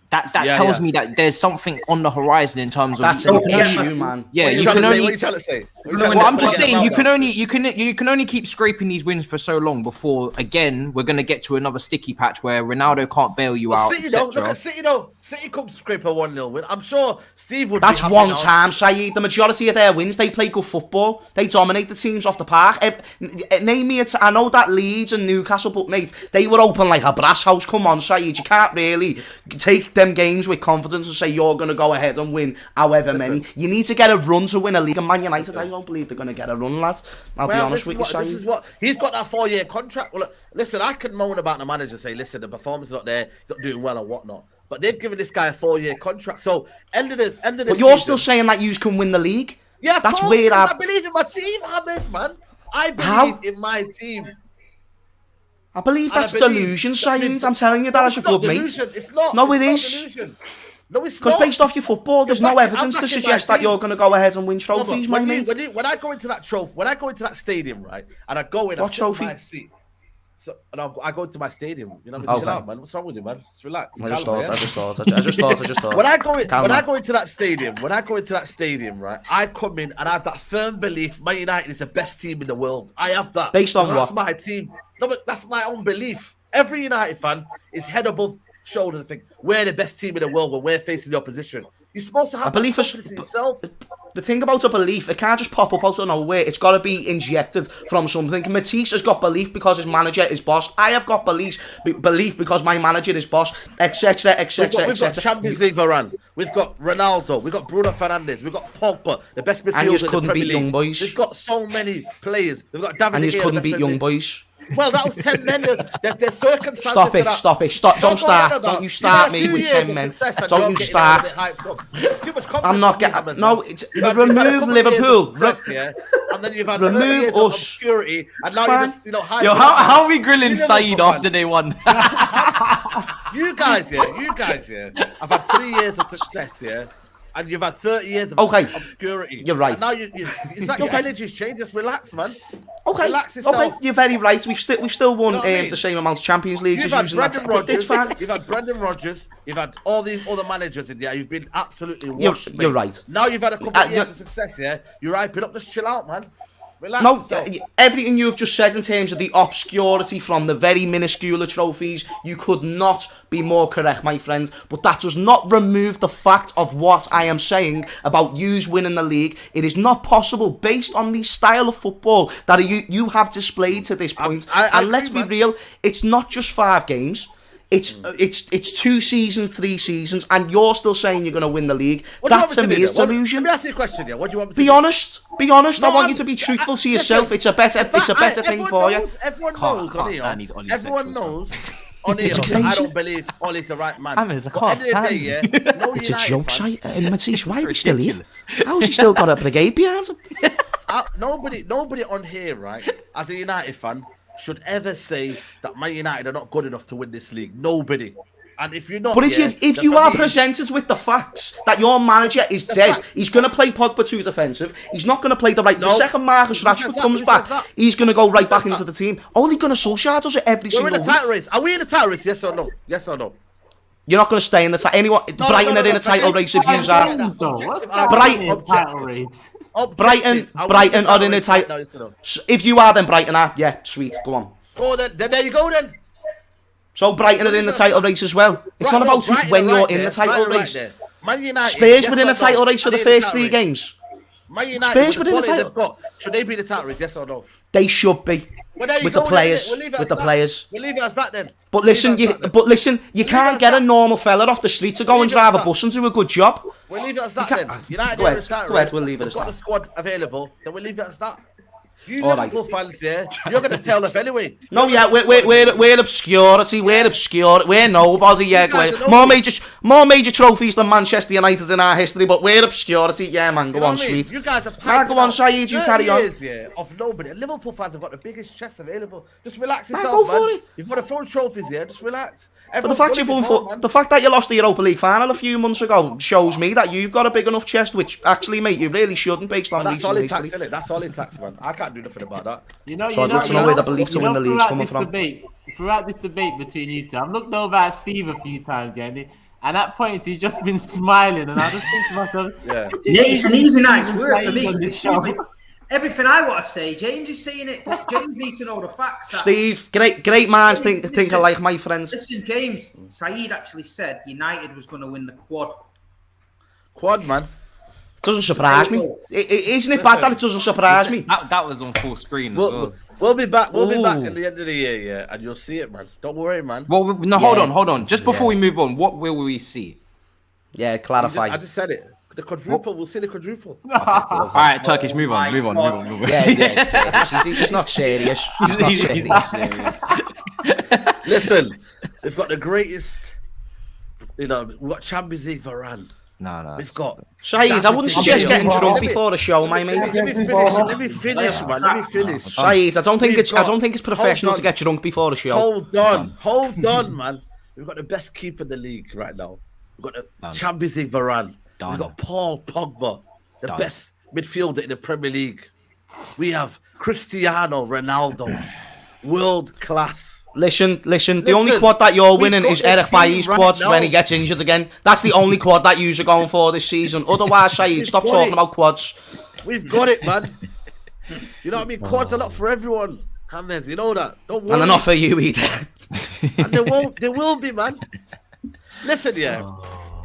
that tells me that there's something on the horizon in terms of. That's an issue, man. Yeah, you can only. What are you trying to say? Well, I'm just saying you can only keep scraping these wins for so long before again we're gonna get to another sticky patch where Ronaldo can't bail you out. City though, look at City though. City could scrape a 1-0 win. I'm sure Steve would. That's one time, SAEED. The majority of their wins, they play good football. They dominate the teams off the park. Name me I know that Leeds and Newcastle, but mate, they were open like a brass house. Come on, SAEED. You can't really take them games with confidence and say you're gonna go ahead and win however many. You need to get a run to win a league. And Man United, I don't believe they're going to get a run, lads. I'll be honest with you, this is what he's got that 4-year contract. Well, listen, I can moan about the manager and say, listen, the performance is not there, he's not doing well and whatnot. But they've given this guy a 4-year contract. So end of the But you're still saying that you can win the league? Yeah, that's weird. I believe in my team, James, man. I believe in my team. I believe that's delusion, SAEED. I'm telling you that as a good mate. It's not. No, it is. No, it's because based off your football, there's no evidence to suggest that you're going to go ahead and win trophies, my mate. When I go into that trophy, when I go into that stadium, right, and I go in, what trophy? My seat, so, and I go into my stadium. You know, chill out, man. What's wrong with you, man? Just relax. I just thought. When I go into that stadium, right, I come in and I have that firm belief Man United is the best team in the world. I have that. Based on what? That's my team. No, but that's my own belief. Every United fan is head above shoulder to think we're the best team in the world when we're facing the opposition. You're supposed to have confidence in yourself. The thing about a belief, it can't just pop up out of nowhere. It's got to be injected from something. Matisse has got belief because his manager is boss. I have got belief because my manager is boss, etc., etc., We've got Champions League Varane. We've got Ronaldo. We've got Bruno Fernandes. We've got Pogba, the best midfielder in the Premier League. Young boys. We've got so many players. We've got David. And you couldn't beat young boys. Well, that was 10 men. There's circumstances. Stop it. Don't start. Don't you start me with 10 men. Don't you start. Too much I'm not getting. No, remove Liverpool. And then you've had remove us. Obscurity, and now you're just, how are we grilling SAEED after they won? You guys, I've had 3 years of success, and you've had 30 years of obscurity. You're right. And now it's like your energy's changed. Just relax, man. Okay. Relax yourself. Okay, you're very right. We've still won the same amount of Champions Leagues as using that. It's fine. You've had Brendan Rodgers. You've had all these other managers in there. You've been absolutely washed. You're right. Now you've had a couple of years of success. You're hyping up. Just chill out, man. Relax everything you've just said in terms of the obscurity from the very minuscule trophies, you could not be more correct, my friends. But that does not remove the fact of what I am saying about yous winning the league. It is not possible based on the style of football that you have displayed to this point. And let's be real, it's not just 5 games. It's 2 seasons, 3 seasons, and you're still saying you're going to win the league. That to me is delusion. Let me ask you a question. What do you want me to be honest? Be honest. No, I want you to be truthful to yourself. It's a better thing for you. Everyone knows. On here, I don't believe Ollie's the right man. It's a joke site, Matisse. Why are they still here? How's he still got a brigade behind him? Nobody on here, right, as a United fan, should ever say that Man United are not good enough to win this league. Nobody. And if you're not, but if you are presented with the facts that your manager is dead, he's going to play Pogba too defensive. He's not going to play the second Marcus Rashford comes back, he's going to go right back into the team. Only Gunnar Solskjaer does it every single week. We're in a title race. Are we in a title race? Yes or no? Yes or no? You're not going to stay in the title. Brighton are in a title race if you are. Brighton are in a title. If you are, then Brighton are. Yeah, sweet. Go on. Oh, then there you go then. So Brighton are in the title race as well. It's not about when you're in the title race. Spurs were in the title race for the first 3 games. Man United, Spurs with were the in the quality title. they've got, should they be the title race? Yes or no? They should be. Well, there you with go, the players. We'll leave it With as the that. players. We'll leave it as that then. But We'll leave it listen, as you that. can't get a normal fella off the street to go We'll and leave it as drive a that. bus and do a good job. We'll leave it as that can't- then. United Go are ahead, the title go ahead, race. we'll leave it We've as got that. the squad available, then we'll leave it as that. You All Liverpool fans, yeah, you're going to tell us anyway. No, yeah, we're obscurity. We're obscure. We're nobody. Yeah, go guys ahead. are More major trophies than Manchester United in our history, but we're obscurity. Yeah, man, You go know on, what I mean? sweet. You guys are Nah, go on, Saeed, you carry on. years, yeah, of nobody. Liverpool fans have got the biggest chest available. Just relax Nah, yourself, go man. for it. You've got a full trophies here. Just relax. But the fact the fact that you lost the Europa League final a few months ago shows me that you've got a big enough chest, which actually, mate, you really shouldn't based on That's all recent it tax, history. innit? That's all it tax, man. I can't do nothing about that. So I'd love to know where the belief to win the league's coming from. Throughout this debate between you two, I've looked over at Steve a few times, yeah, and at points he's just been smiling, and I just think to myself, Yeah. It's an easy night's work for me. On 'cause this excuse show. me, everything I want to say, James is saying it, but James needs to know the facts. that- Steve, great minds think alike, my friends. Listen, James, Saeed actually said United was going to win the quad. Quad, man. Doesn't surprise me. Isn't it bad that it doesn't surprise me? That was on full screen as well. We'll be back. We'll be back at the end of the year, yeah, and you'll see it, man. Don't worry, man. Well, no, hold on. Just before we move on, what will we see? Yeah, clarify. I just said it. The quadruple. We'll see the quadruple. All right, Turkish, move on. Yeah, it's serious. He's not serious. He's not serious. Listen, we've got the greatest. We've got Champions League Varane. No. We've got. Saeed, I wouldn't suggest getting drunk before the show, my mate. Let me finish, man. Let me finish. Saeed, I don't think it's professional to get drunk before the show. Hold on, man. We've got the best keeper in the league right now. We've got the Champions League Varane. We've got Paul Pogba, the best midfielder in the Premier League. We have Cristiano Ronaldo, world class. Listen, the only quad that you're winning is Eric Bailly's quad when he gets injured again. That's the only quad that you're going for this season. Otherwise, Saeed, stop talking about quads. We've got it, man. You know what I mean? Quads are not for everyone. James, you know that. Don't worry. And they're not for you either. And they will be, man. Listen, yeah.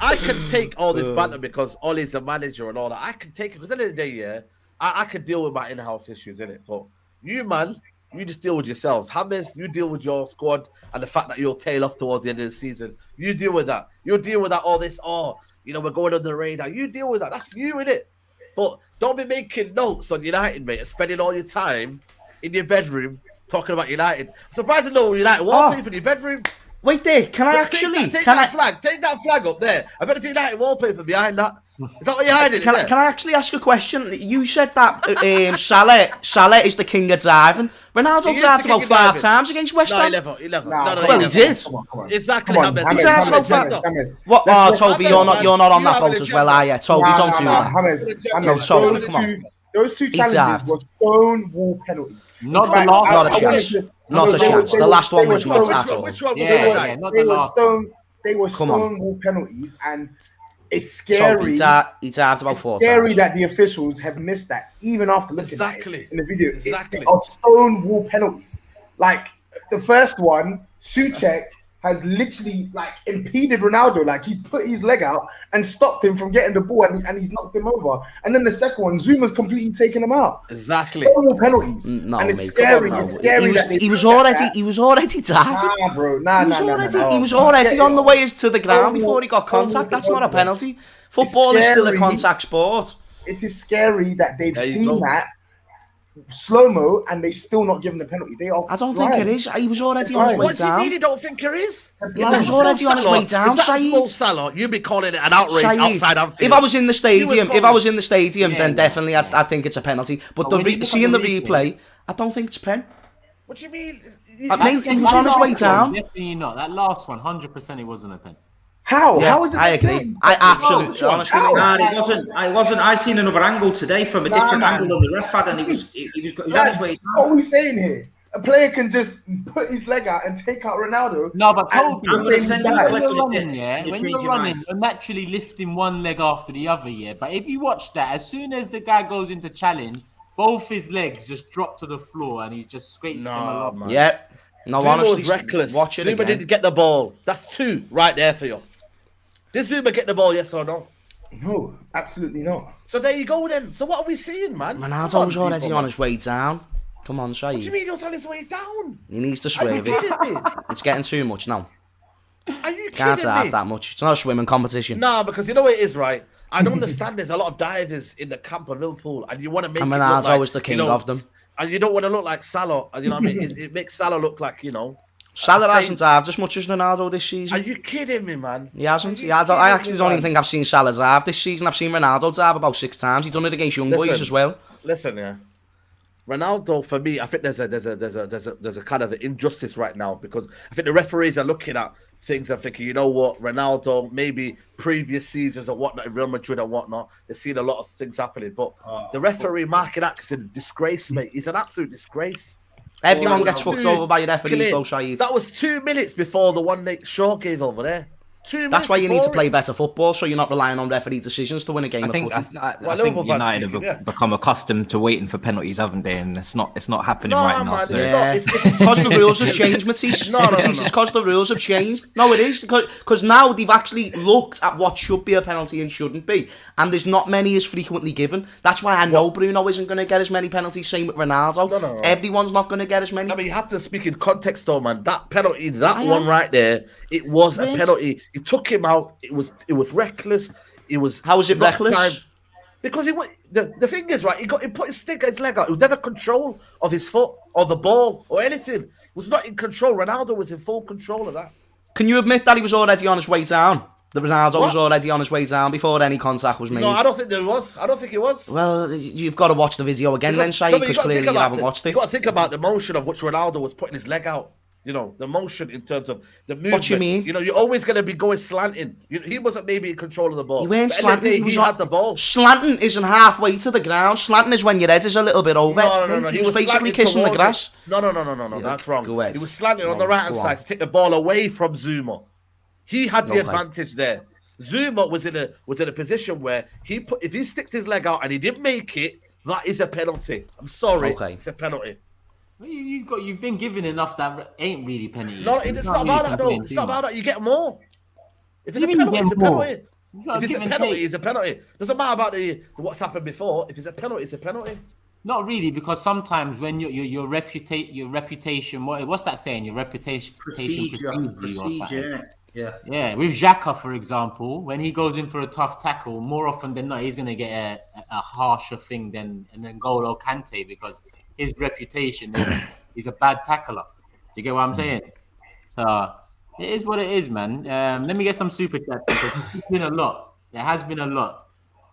I can take all this banter because Ollie's a manager and all that. I can take it because at the end of the day, yeah, I can deal with my in-house issues, innit? But you, man, you just deal with yourselves. James, you deal with your squad and the fact that you'll tail off towards the end of the season. You deal with that. You deal with that. All this, we're going on the radar. You deal with that. That's you, innit? But don't be making notes on United, mate, and spending all your time in your bedroom talking about United. I'm surprised to know United wallpaper in your bedroom. Wait there, can I actually? Take that flag up there. I better see United wallpaper behind that. Is that what you're hiding? Can I actually ask a question? You said that Salah is the king of driving. Ronaldo drives about 5 times against West Ham. No, he did. Exactly. He drives about 5. What? Oh, Toby, you're not on that boat as well, are you? Toby, don't do that. No, Toby, come on. Those two challenges were stone wall penalties. Not the last. Not a chance. Not a chance. The last one was not at all. Which one was Yeah, not the last one. They were stone wall penalties, and it's scary. He drives about 4 Scary times. that the officials have missed that, even after looking at it in the video. Exactly. Of stone wall penalties. Like the first one, Souček has literally impeded Ronaldo. Like he's put his leg out and stopped him from getting the ball, and he's knocked him over. And then the second one, Zuma's completely taken him out. Exactly. Stone wall penalties. No, and it's mate, scary. come on, It's scary. He was already driving. Nah, bro. Nah. He was already on the way to the ground before he got contact. That's not a penalty. Football is still a contact sport. It is scary that they've seen that slow-mo and they still not giving the penalty. I don't think it is. He was already on his way What do you down. mean you don't think there is? He was already on his way down, If that's Mo Saeed. Salah, you'd be calling it an outrage Saeed, outside Anfield. if I was in the stadium, then definitely I'd think it's a penalty. But seeing the replay, I don't think it's a pen. What do you mean? Mate, he was on his way down. Definitely not. That last one, 100% it wasn't a pen. How? Yeah, How is it? I agree. I absolutely, honestly. Nah, it wasn't. I seen another angle today from a different angle on the ref had, and he was on his way down. What are we saying here? A player can just put his leg out and take out Ronaldo. No, but Toby, I'm gonna send you a when clip you're of it, running, yeah, you when change you're your running, mind. you're naturally lifting one leg after the other, yeah. But if you watch that, as soon as the guy goes into challenge, both his legs just drop to the floor and he just scrapes them along. man. Yeah. No, Zuma honestly, was reckless. watch it Zuma again. didn't get the ball. That's 2 right there for you. Did Zuma get the ball, yes or no? No, absolutely not. So there you go then. So what are we seeing, man? Ronaldo's already on his way down. Come on, What do you Saeed. mean he was on his way down? He needs to Are you swerve it. kidding me? It's getting too much now. Are you Can't kidding have me? that much. It's not a swimming competition. No, because you know what it is, right? I don't understand. There's a lot of divers in the camp of Liverpool, and you want to make And it look Ronaldo like, is the king you know, of them. And you don't want to look like Salah. You know what I mean? It makes Salah look like, you know. Salah Saying- hasn't halved as much as Ronaldo this Are season. you kidding me, man? He hasn't. Are you I actually kidding don't me, even think I've seen Salah halve this season. I've seen Ronaldo halve about 6 times. He's done it against young boys Listen. as well. Listen, yeah. Ronaldo, for me, I think there's a kind of injustice right now because I think the referees are looking at things and thinking, you know what, Ronaldo, maybe previous seasons or whatnot, in Real Madrid and whatnot, they've seen a lot of things happening. But the referee Mark Atkinson is a disgrace, mate. He's an absolute disgrace. Everyone That gets was fucked two- over by your referees, Clint, though, Saeed. That was 2 minutes before the one that Shaw gave over there. 2 minutes. That's why you need to before play it. better football, so you're not relying on referee decisions to win a game I of think footy. I Well, think Liverpool fans United speaking, have yeah. become accustomed to waiting for penalties, haven't they? And it's not happening No, right now. man, So. it's Yeah, not. it's because the rules have changed, Matisse. No, no, no, Matisse, no. it's because the rules have changed. No, it is because now they've actually looked at what should be a penalty and shouldn't be, and there's not many as frequently given. That's why I know Bruno isn't going to get as many penalties. Same with Ronaldo. No. Everyone's not going to get as many. I mean, you have to speak in context, though, man. That penalty, that I one am. right there, it was a Right. penalty. He took him out. It was reckless. It was. How was it not reckless? Because the thing is, right, he put his leg out. It was never control of his foot or the ball or anything. It was not in control. Ronaldo was in full control of that. Can you admit that he was already on his way down? That Ronaldo was What? already on his way down before any contact was made. No, I don't think there was. I don't think it was. Well, you've got to watch the video again then, Shai, No, but because gotta clearly think you about haven't watched it. You got to think about the motion of which Ronaldo was putting his leg out. You know, the motion in terms of the movement. What you mean? You know, you're always going to be going slanting. He wasn't maybe in control of the ball. He weren't But at the end slanting. of the day, he had the ball. Slanting isn't halfway to the ground. Slanting is when your head is a little bit over. No. He was basically slanting kissing the towards grass. it. No. That's wrong. Go ahead. He was slanting on No, the right hand go side on. to take the ball away from Zuma. He had the Okay. advantage there. Zuma was in a position where if he sticked his leg out and he didn't make it, that is a penalty. I'm sorry, Okay. it's a penalty. Well, you've been given enough that ain't really penalty. No, it's not about that though. It's not about that. You get more. If it's a penalty, it's a penalty. If it's a penalty, it's a penalty. Doesn't matter about the what's happened before. If it's a penalty, it's a penalty. Not really, because sometimes when your reputation, what's that saying? Your reputation precedes you or something. Procedure. Yeah. Yeah, with Xhaka, for example, when he goes in for a tough tackle, more often than not, he's going to get a harsher thing than N'Golo Kante because his reputation is he's a bad tackler. Do you get what I'm saying? So it is what it is, man. Let me get some super chats because there's been a lot. There has been a lot,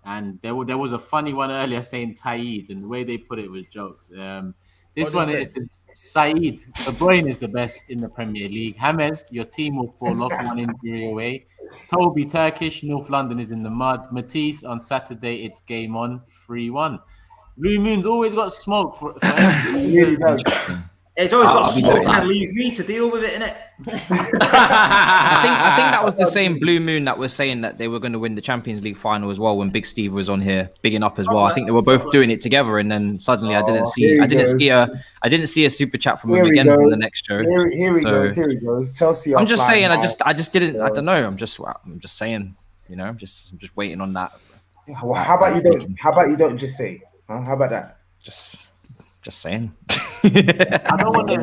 and there was a funny one earlier saying Taid, and the way they put it was jokes. This What one did is Saeed. De Bruyne is the best in the Premier League. James, your team will fall off one injury away. Toby, Turkish, North London is in the mud. Matisse, on Saturday, it's game on, 3-1. Blue Moon's always got smoke for He really does. It's always got I'll be smoke doing and that. leaves me to deal with it, innit? I think that was the same Blue Moon that was saying that they were going to win the Champions League final as well when Big Steve was on here, bigging up as well. I think they were both doing it together, and then suddenly I didn't see a super chat from him Here we again go. from the next show. Here he So- goes. Here he goes. Chelsea. I'm just offline saying, now. I just didn't. I don't know. I'm just saying. You know, I'm just waiting on that. Well, how about you don't? How about you don't just say? Huh? How about that? Just saying. I don't want to.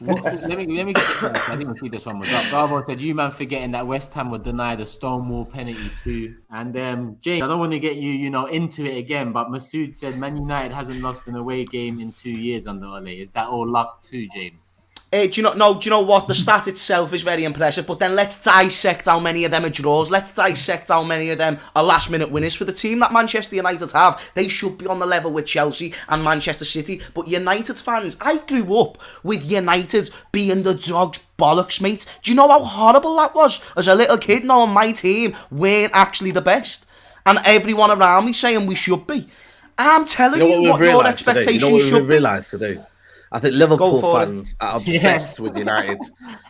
Let me get this one. I didn't see this one was up. Bravo said, "You man forgetting that West Ham would deny the Stonewall penalty too." And James, I don't want to get you into it again, but Masood said Man United hasn't lost an away game in 2 years under Ole. Is that all luck too, James? Do you know what? The stat itself is very impressive, but then let's dissect how many of them are draws. Let's dissect how many of them are last-minute winners for the team that Manchester United have. They should be on the level with Chelsea and Manchester City, but United fans, I grew up with United being the dog's bollocks, mate. Do you know how horrible that was as a little kid knowing my team weren't actually the best? And everyone around me saying we should be. I'm telling you what your expectations should be. Realised today? I think Liverpool for it. fans are obsessed with United.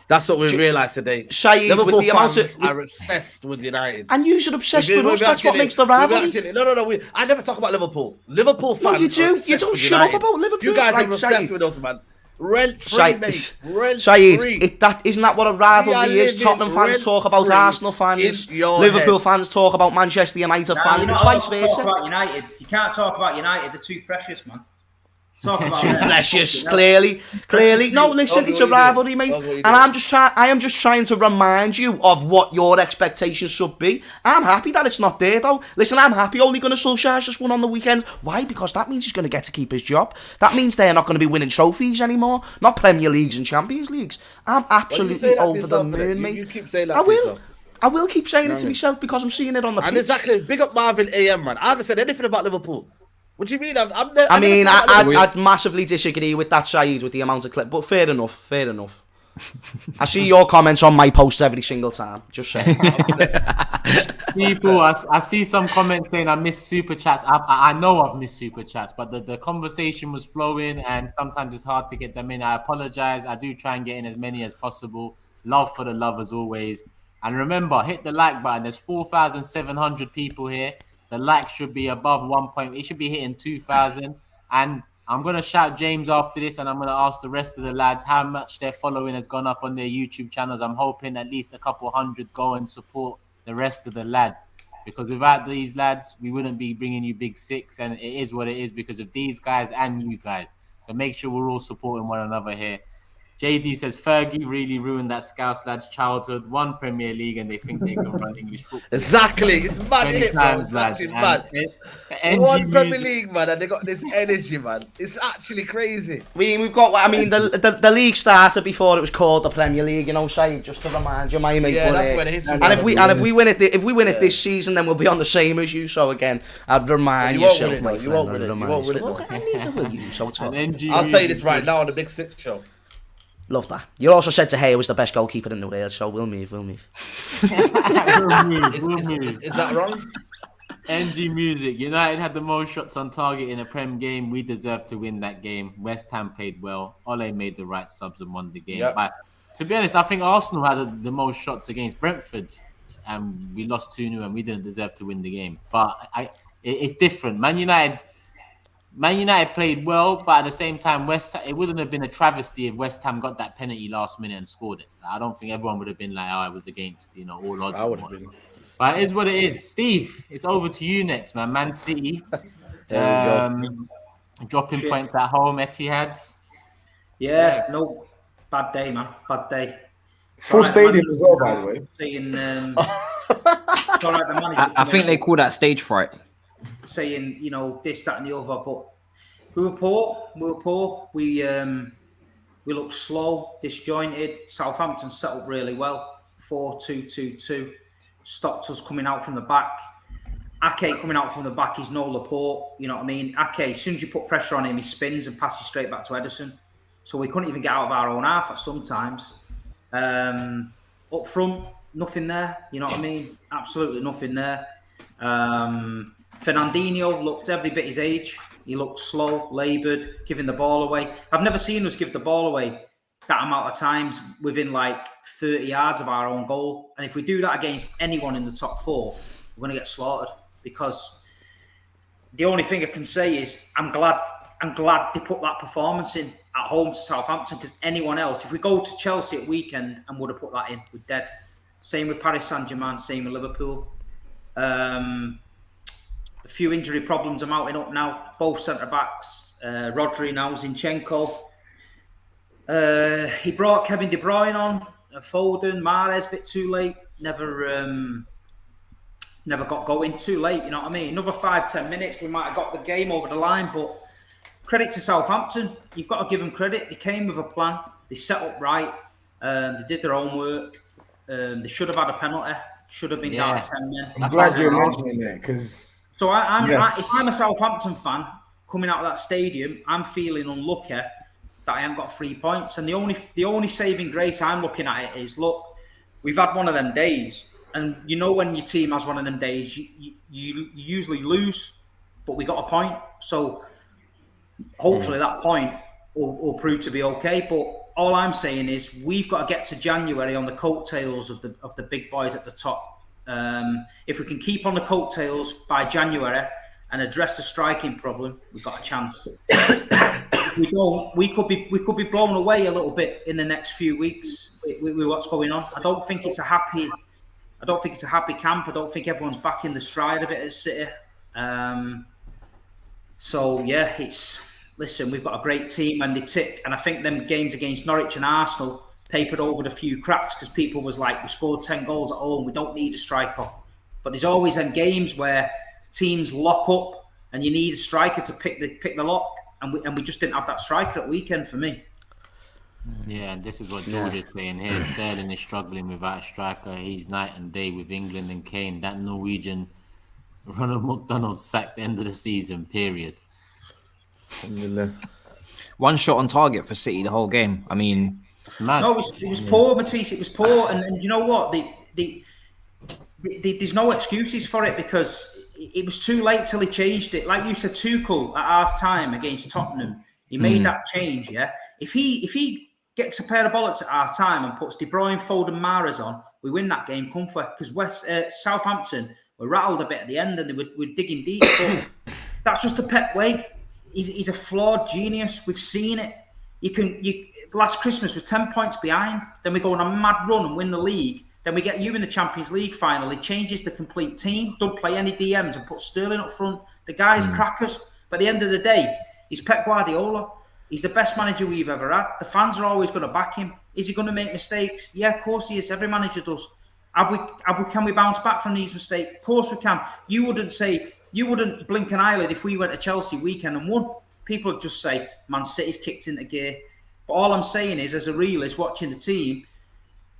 That's what we realised today. Saeed, Liverpool with the amount fans of... are obsessed with United. And you should obsessed with us. That's what makes the rivalry. No. I never talk about Liverpool. Liverpool fans. No, you do. Are obsessed You don't with shut up United. about Liverpool. You guys Right, are obsessed Saeed. with us, man. Rent-free, mate. Saeed, isn't that what a rivalry is? Tottenham fans talk about Arsenal fans. Liverpool fans talk about Manchester United fans. It's vice versa. Talk about United. You can't talk about United. They're too precious, man. Talk about too precious. Clearly. No, listen, it's a rivalry, mate. And I am just trying to remind you of what your expectations should be. I'm happy that it's not there, though. Listen, I'm happy Ole Gunnar Solskjaer's just won on the weekend. Why? Because that means he's going to get to keep his job. That means they're not going to be winning trophies anymore. Not Premier Leagues and Champions Leagues. I'm absolutely over the moon, mate. You keep saying that I will keep saying it to myself because I'm seeing it on the pitch. And exactly, big up Marvin AM, man. I haven't said anything about Liverpool. What do you mean? I'd massively disagree with that, Saeed, with the amount of clip. But fair enough. I see your comments on my posts every single time. Just saying. People, I see some comments saying I miss super chats. I know I've missed super chats, but the conversation was flowing, and sometimes it's hard to get them in. I apologize. I do try and get in as many as possible. Love for the love as always. And remember, hit the like button. There's 4,700 people here. The like should be above 1 point. It should be hitting 2,000. And I'm going to shout James after this, and I'm going to ask the rest of the lads how much their following has gone up on their YouTube channels. I'm hoping at least a couple hundred go and support the rest of the lads. Because without these lads, we wouldn't be bringing you Big Six. And it is what it is because of these guys and you guys. So make sure we're all supporting one another here. JD says Fergie really ruined that Scouse lad's childhood. One Premier League and they think they can run English football. Exactly, it's mad, isn't it, bro? It's actually mad. One Premier League, man, and they got this energy, man. It's actually crazy. We've got. The league started before it was called the Premier League. You know, Saeed, just to remind you, my mate. Yeah, that's when it is. And if we win it, this season, then we'll be on the same as you. So again, I'd remind yourself, my friend. You won't win it. You won't win it. Okay, neither will you. So it's I'll tell you this right now on the Big Six show. Love that. You also said to Hay was the best goalkeeper in the world, so we'll move. Is that wrong? NG Music. United had the most shots on target in a Prem game. We deserved to win that game. West Ham played well. Ole made the right subs and won the game. Yep. But to be honest, I think Arsenal had the most shots against Brentford, and we lost 2-0, and we didn't deserve to win the game. But it's different. Man United played well, but at the same time, it wouldn't have been a travesty if West Ham got that penalty last minute and scored it. I don't think everyone would have been like, I was against, all odds. I would have been. But it is what it is. Steve, it's over to you next, man. Man City. Dropping points at home, Etihad. Yeah, no, bad day, man. Bad day. Full stadium as well, by the way. Saying, I think they call that stage fright. Saying, this, that, and the other, but we were poor. We looked slow, disjointed. Southampton set up really well. 4-2-2-2. Stopped us coming out from the back. Ake coming out from the back is no Laporte. You know what I mean? Ake, as soon as you put pressure on him, he spins and passes straight back to Ederson. So we couldn't even get out of our own half at some times. Up front, nothing there. You know what I mean? Absolutely nothing there. Fernandinho looked every bit his age. He looked slow, laboured, giving the ball away. I've never seen us give the ball away that amount of times within like 30 yards of our own goal. And if we do that against anyone in the top four, we're going to get slaughtered. Because the only thing I can say is I'm glad they put that performance in at home to Southampton, because anyone else, if we go to Chelsea at weekend and would have put that in, we're dead. Same with Paris Saint-Germain, same with Liverpool. A few injury problems are mounting up now. Both centre-backs, Rodri now, Zinchenko. He brought Kevin De Bruyne on, Foden, Mahrez, a bit too late. Never got going, too late, you know what I mean? Another 5-10 minutes, we might have got the game over the line, but credit to Southampton. You've got to give them credit. They came with a plan. They set up right. They did their own work. They should have had a penalty. Should have been down 10 men. I'm glad you're mentioning it, because... So if I'm a Southampton fan, coming out of that stadium, I'm feeling unlucky that I haven't got 3 points. And the only saving grace I'm looking at it is, look, we've had one of them days. And when your team has one of them days, you usually lose, but we got a point. So hopefully that point will prove to be okay. But all I'm saying is we've got to get to January on the coattails of the big boys at the top. If we can keep on the coattails by January and address the striking problem, we've got a chance. if we don't, we could be blown away a little bit in the next few weeks with what's going on. I don't think it's a happy camp. I don't think everyone's back in the stride of it at City. So yeah, listen, we've got a great team and they tick. And I think them games against Norwich and Arsenal papered over a few cracks because people was like, we scored 10 goals at home, we don't need a striker. But there's always them games where teams lock up and you need a striker to pick the lock. And we just didn't have that striker at weekend for me. Yeah, and this is what George is saying here. Sterling is struggling without a striker. He's night and day with England and Kane. That Norwegian Ronald McDonald sacked the end of the season, period. One shot on target for City the whole game. I mean, it's mad. No, it was poor, Matisse. It was poor. And you know what? There's no excuses for it because it was too late till he changed it. Like you said, Tuchel at half-time against Tottenham, he made that change, yeah? If he gets a pair of bollocks at half-time and puts De Bruyne, Foden, Mahrez on, we win that game comfort because Southampton were rattled a bit at the end and they were digging deep. But that's just a Pep way. He's a flawed genius. We've seen it. Last Christmas we're 10 points behind. Then we go on a mad run and win the league. Then we get you in the Champions League final. He changes the complete team. Don't play any DMs and put Sterling up front. The guy's crackers. But at the end of the day, he's Pep Guardiola. He's the best manager we've ever had. The fans are always going to back him. Is he going to make mistakes? Yeah, of course he is. Every manager does. Can we bounce back from these mistakes? Of course we can. You wouldn't blink an eyelid if we went to Chelsea weekend and won. People would just say, Man City's kicked into gear. But all I'm saying is, as a realist watching the team,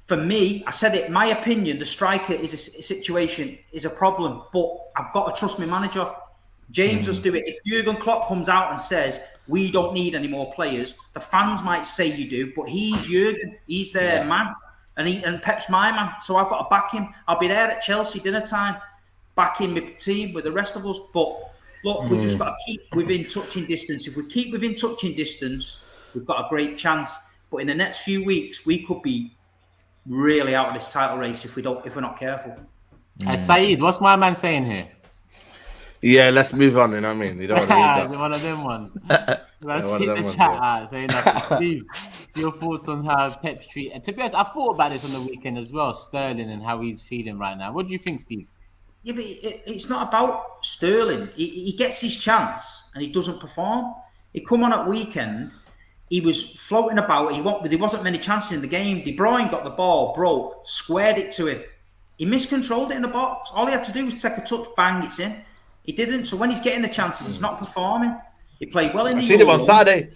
for me, I said it, my opinion, the striker is a situation, is a problem, but I've got to trust my manager. James does do it. If Jurgen Klopp comes out and says, we don't need any more players, the fans might say you do, but he's Jurgen, he's their man, and Pep's my man, so I've got to back him. I'll be there at Chelsea dinner time, backing my team with the rest of us, but look, we've just got to keep within touching distance. If we keep within touching distance, we've got a great chance, but in the next few weeks, we could be really out of this title race if we're not careful. Saeed, what's my man saying here? Yeah, let's move on. You know what I mean? You don't want to read that. One of them ones. Let's see the chat out. Saying nothing. Steve, your thoughts on how Pep's treat? And to be honest, I thought about this on the weekend as well. Sterling and how he's feeling right now. What do you think, Steve? Yeah, but it's not about Sterling. He gets his chance and he doesn't perform. He come on at weekend. He was floating about. There wasn't many chances in the game. De Bruyne got the ball, broke, squared it to him. He miscontrolled it in the box. All he had to do was take a touch, bang, it's in. He didn't. So when he's getting the chances, he's not performing. He played well in the I seen him on Saturday.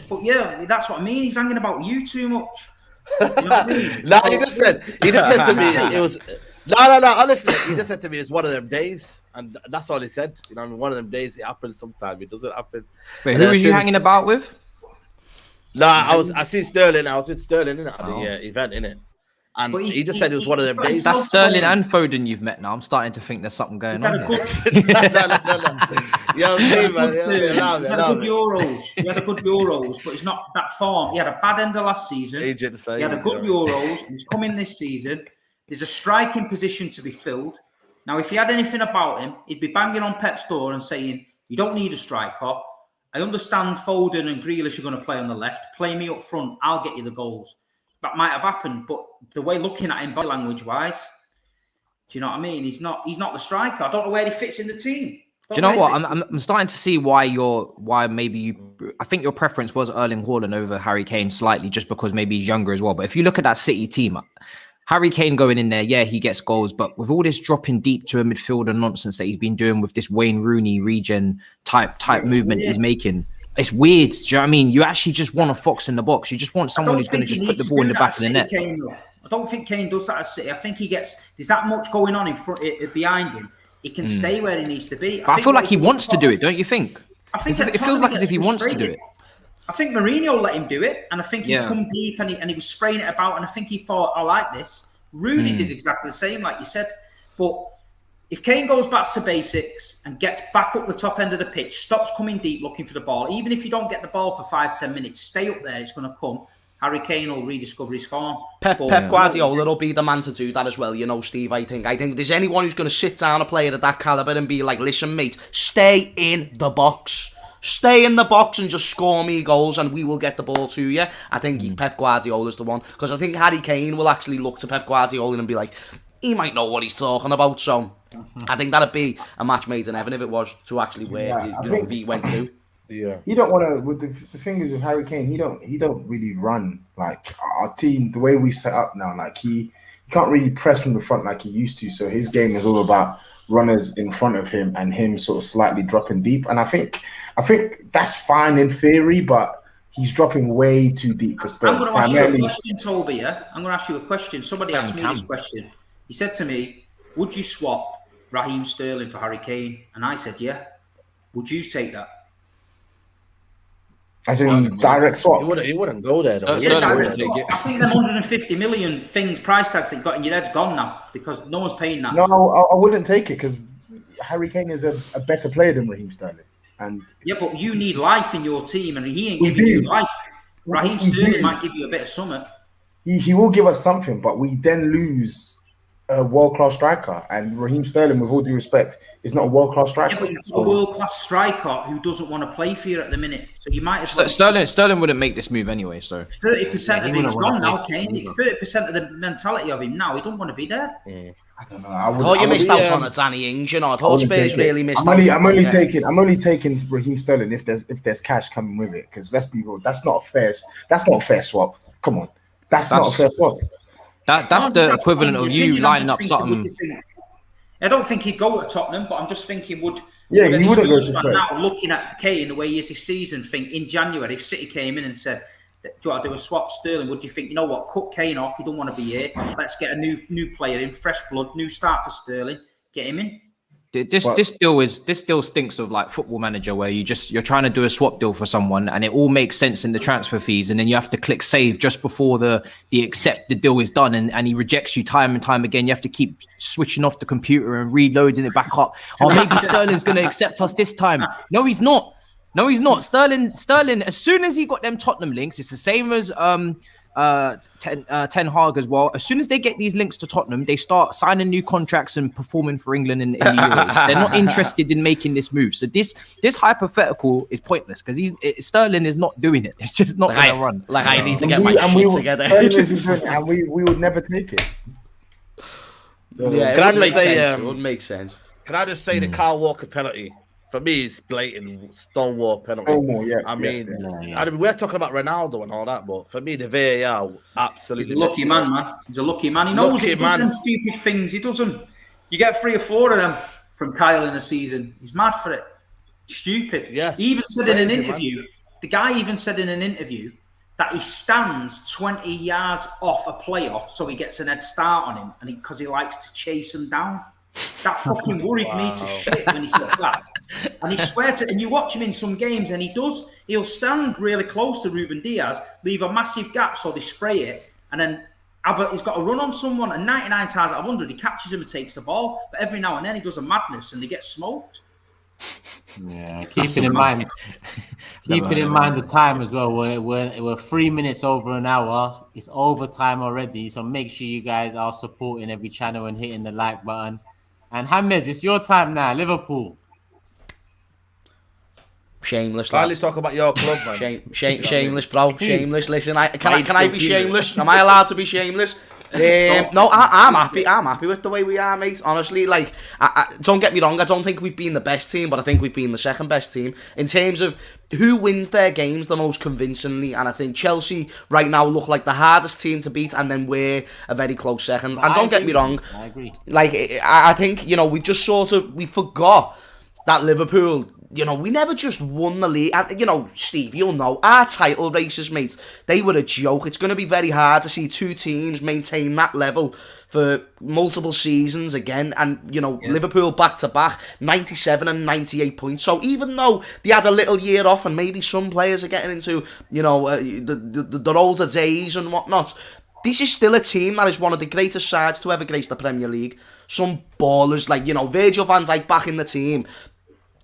But yeah, that's what I mean. He's hanging about you too much. You know what I mean? No, he just said to me it was. No. Honestly, he just said to me it's one of them days, and that's all he said. You know, I mean, one of them days it happens sometime. It doesn't happen. Wait, who was you hanging about with? No, I seen Sterling. I was with Sterling at the event, innit? And he just said it was one of them days. That's Sterling and Foden you've met now. I'm starting to think there's something going on here. No. You had a good Euros, but it's not that form. He had a bad end of last season. He had a good Euros. He's coming this season. There's a striking position to be filled. Now, if he had anything about him, he'd be banging on Pep's door and saying, you don't need a striker. I understand Foden and Grealish are going to play on the left. Play me up front. I'll get you the goals. That might have happened, but the way looking at him body language-wise, do you know what I mean? He's not the striker. I don't know where he fits in the team. Do you know what? I'm starting to see why maybe you. I think your preference was Erling Haaland over Harry Kane slightly, just because maybe he's younger as well. But if you look at that City team, Harry Kane going in there, yeah, he gets goals, but with all this dropping deep to a midfielder nonsense that he's been doing with this Wayne Rooney regen type movement he's making. It's weird. Do you know what I mean? You actually just want a fox in the box. You just want someone who's going to just put the ball in the back of the net. I don't think Kane does that at City. I think there's that much going on in front, behind him. He can stay where he needs to be. But I feel like he wants to do it, don't you think? I think it feels like as if he wants to do it. I think Mourinho let him do it, and I think he come deep and he was spraying it about, and I think he thought, I like this. Rooney did exactly the same, like you said. But if Kane goes back to basics and gets back up the top end of the pitch, stops coming deep looking for the ball, even if you don't get the ball for 5-10 minutes, stay up there, it's going to come. Harry Kane will rediscover his form. Pep Guardiola will be the man to do that as well, you know, Steve, I think. I think there's anyone who's going to sit down a player of that calibre and be like, listen, mate, stay in the box. Stay in the box and just score me goals and we will get the ball to you. I think Pep Guardiola's the one. Because I think Harry Kane will actually look to Pep Guardiola and be like, he might know what he's talking about. So I think that'd be a match made in heaven if it was to actually where if he went through. Yeah, you don't want to. With the thing is with Harry Kane, he don't really run like our team. The way we set up now, like he can't really press from the front like he used to. So his game is all about runners in front of him and him sort of slightly dropping deep. And I think that's fine in theory, but he's dropping way too deep for Spurs. I'm going to ask you a question, Toby. Yeah? I'm going to ask you a question. Somebody asked me this question. He said to me, "Would you swap Raheem Sterling for Harry Kane?" And I said, "Yeah." Would you take that? As in direct swap. He wouldn't go there though. I think the 150 million price tags that you got in your head's gone now because no one's paying that. No, I wouldn't take it because Harry Kane is a better player than Raheem Sterling. And yeah, but you need life in your team, and he ain't giving you life. Raheem Sterling might give you a bit of summer. He will give us something, but we then lose a world-class striker. And Raheem Sterling, with all due respect, is not a world-class striker. Yeah, but a world-class striker who doesn't want to play for you at the minute. So you might as well... Sterling wouldn't make this move anyway, so... 30% of him's gone now, Kane. 30% of the mentality of him now, he don't want to be there. I don't know. I thought you missed out on a Danny Ings, you know. I thought Spurs really missed out. I'm only taking Raheem Sterling if there's cash coming with it. Because let's be real, that's not a fair swap. Come on. That's not a fair swap. That's the equivalent of you lining up something. I don't think he'd go to Tottenham, but I'm just thinking he wouldn't go to Spurs. Now, looking at Kane, the way he is this season, think in January, if City came in and said, "Do you want to do a swap Sterling?" Would you think, you know what, cut Kane off, he don't want to be here. Let's get a new player in, fresh blood, new start for Sterling, get him in. This still stinks of like Football Manager, where you're trying to do a swap deal for someone and it all makes sense in the transfer fees, and then you have to click save just before the accept the deal is done, and he rejects you time and time again. You have to keep switching off the computer and reloading it back up. Oh, maybe Sterling's going to accept us this time. No, he's not. Sterling. As soon as he got them Tottenham links, it's the same as Ten Hag as well. As soon as they get these links to Tottenham, they start signing new contracts and performing for England in the Euros. They're not interested in making this move. So this hypothetical is pointless because Sterling is not doing it. It's just not going to run. Like I need to get my shit together. And we would never take it. Yeah, it would make sense. Can I just say the Kyle Walker penalty? For me, it's blatant stonewall penalty. I mean, we're talking about Ronaldo and all that, but for me, the VAR absolutely. He's a lucky man. He's a lucky man. He knows he does them stupid things. He doesn't. You get 3 or 4 of them from Kyle in a season. He's mad for it. Stupid. Yeah. He even said in an interview. The guy even said in an interview that he stands 20 yards off a player so he gets an head start on him, and because he likes to chase him down. That fucking worried me to shit when he said that. And he swear to, and you watch him in some games, and he'll stand really close to Ruben Diaz, leave a massive gap so they spray it, and then he's got to run on someone, and 99 times out of 100 he catches him and takes the ball. But every now and then he does a madness and they get smoked. Yeah, keeping in mind the time as well. We're 3 minutes over an hour. It's overtime already, so make sure you guys are supporting every channel and hitting the like button. And James, it's your time now, Liverpool. Shameless. Finally talk about your club, man. Shameless, bro. Shameless. Listen, can I be shameless? Am I allowed to be shameless? No, I'm happy. I'm happy with the way we are, mate. Honestly, like, don't get me wrong. I don't think we've been the best team, but I think we've been the second best team in terms of who wins their games the most convincingly. And I think Chelsea right now look like the hardest team to beat, and then we're a very close second. And don't get me wrong. I agree. Like, I think we just we forgot that Liverpool. We never just won the league. And, Steve, you'll know, our title races, mate, they were a joke. It's going to be very hard to see 2 teams maintain that level for multiple seasons again. And, Liverpool back-to-back, 97 and 98 points. So even though they had a little year off and maybe some players are getting into, the older days and whatnot, this is still a team that is one of the greatest sides to ever grace the Premier League. Some ballers like, Virgil van Dijk back in the team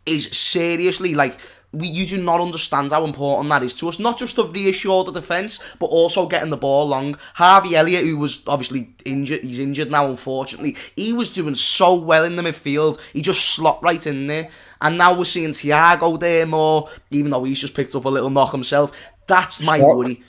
is seriously like you do not understand how important that is to us. Not just to reassure the defence, but also getting the ball long. Harvey Elliott, who was obviously injured, he's injured now, unfortunately. He was doing so well in the midfield. He just slot right in there. And now we're seeing Thiago there more, even though he's just picked up a little knock himself. That's my worry.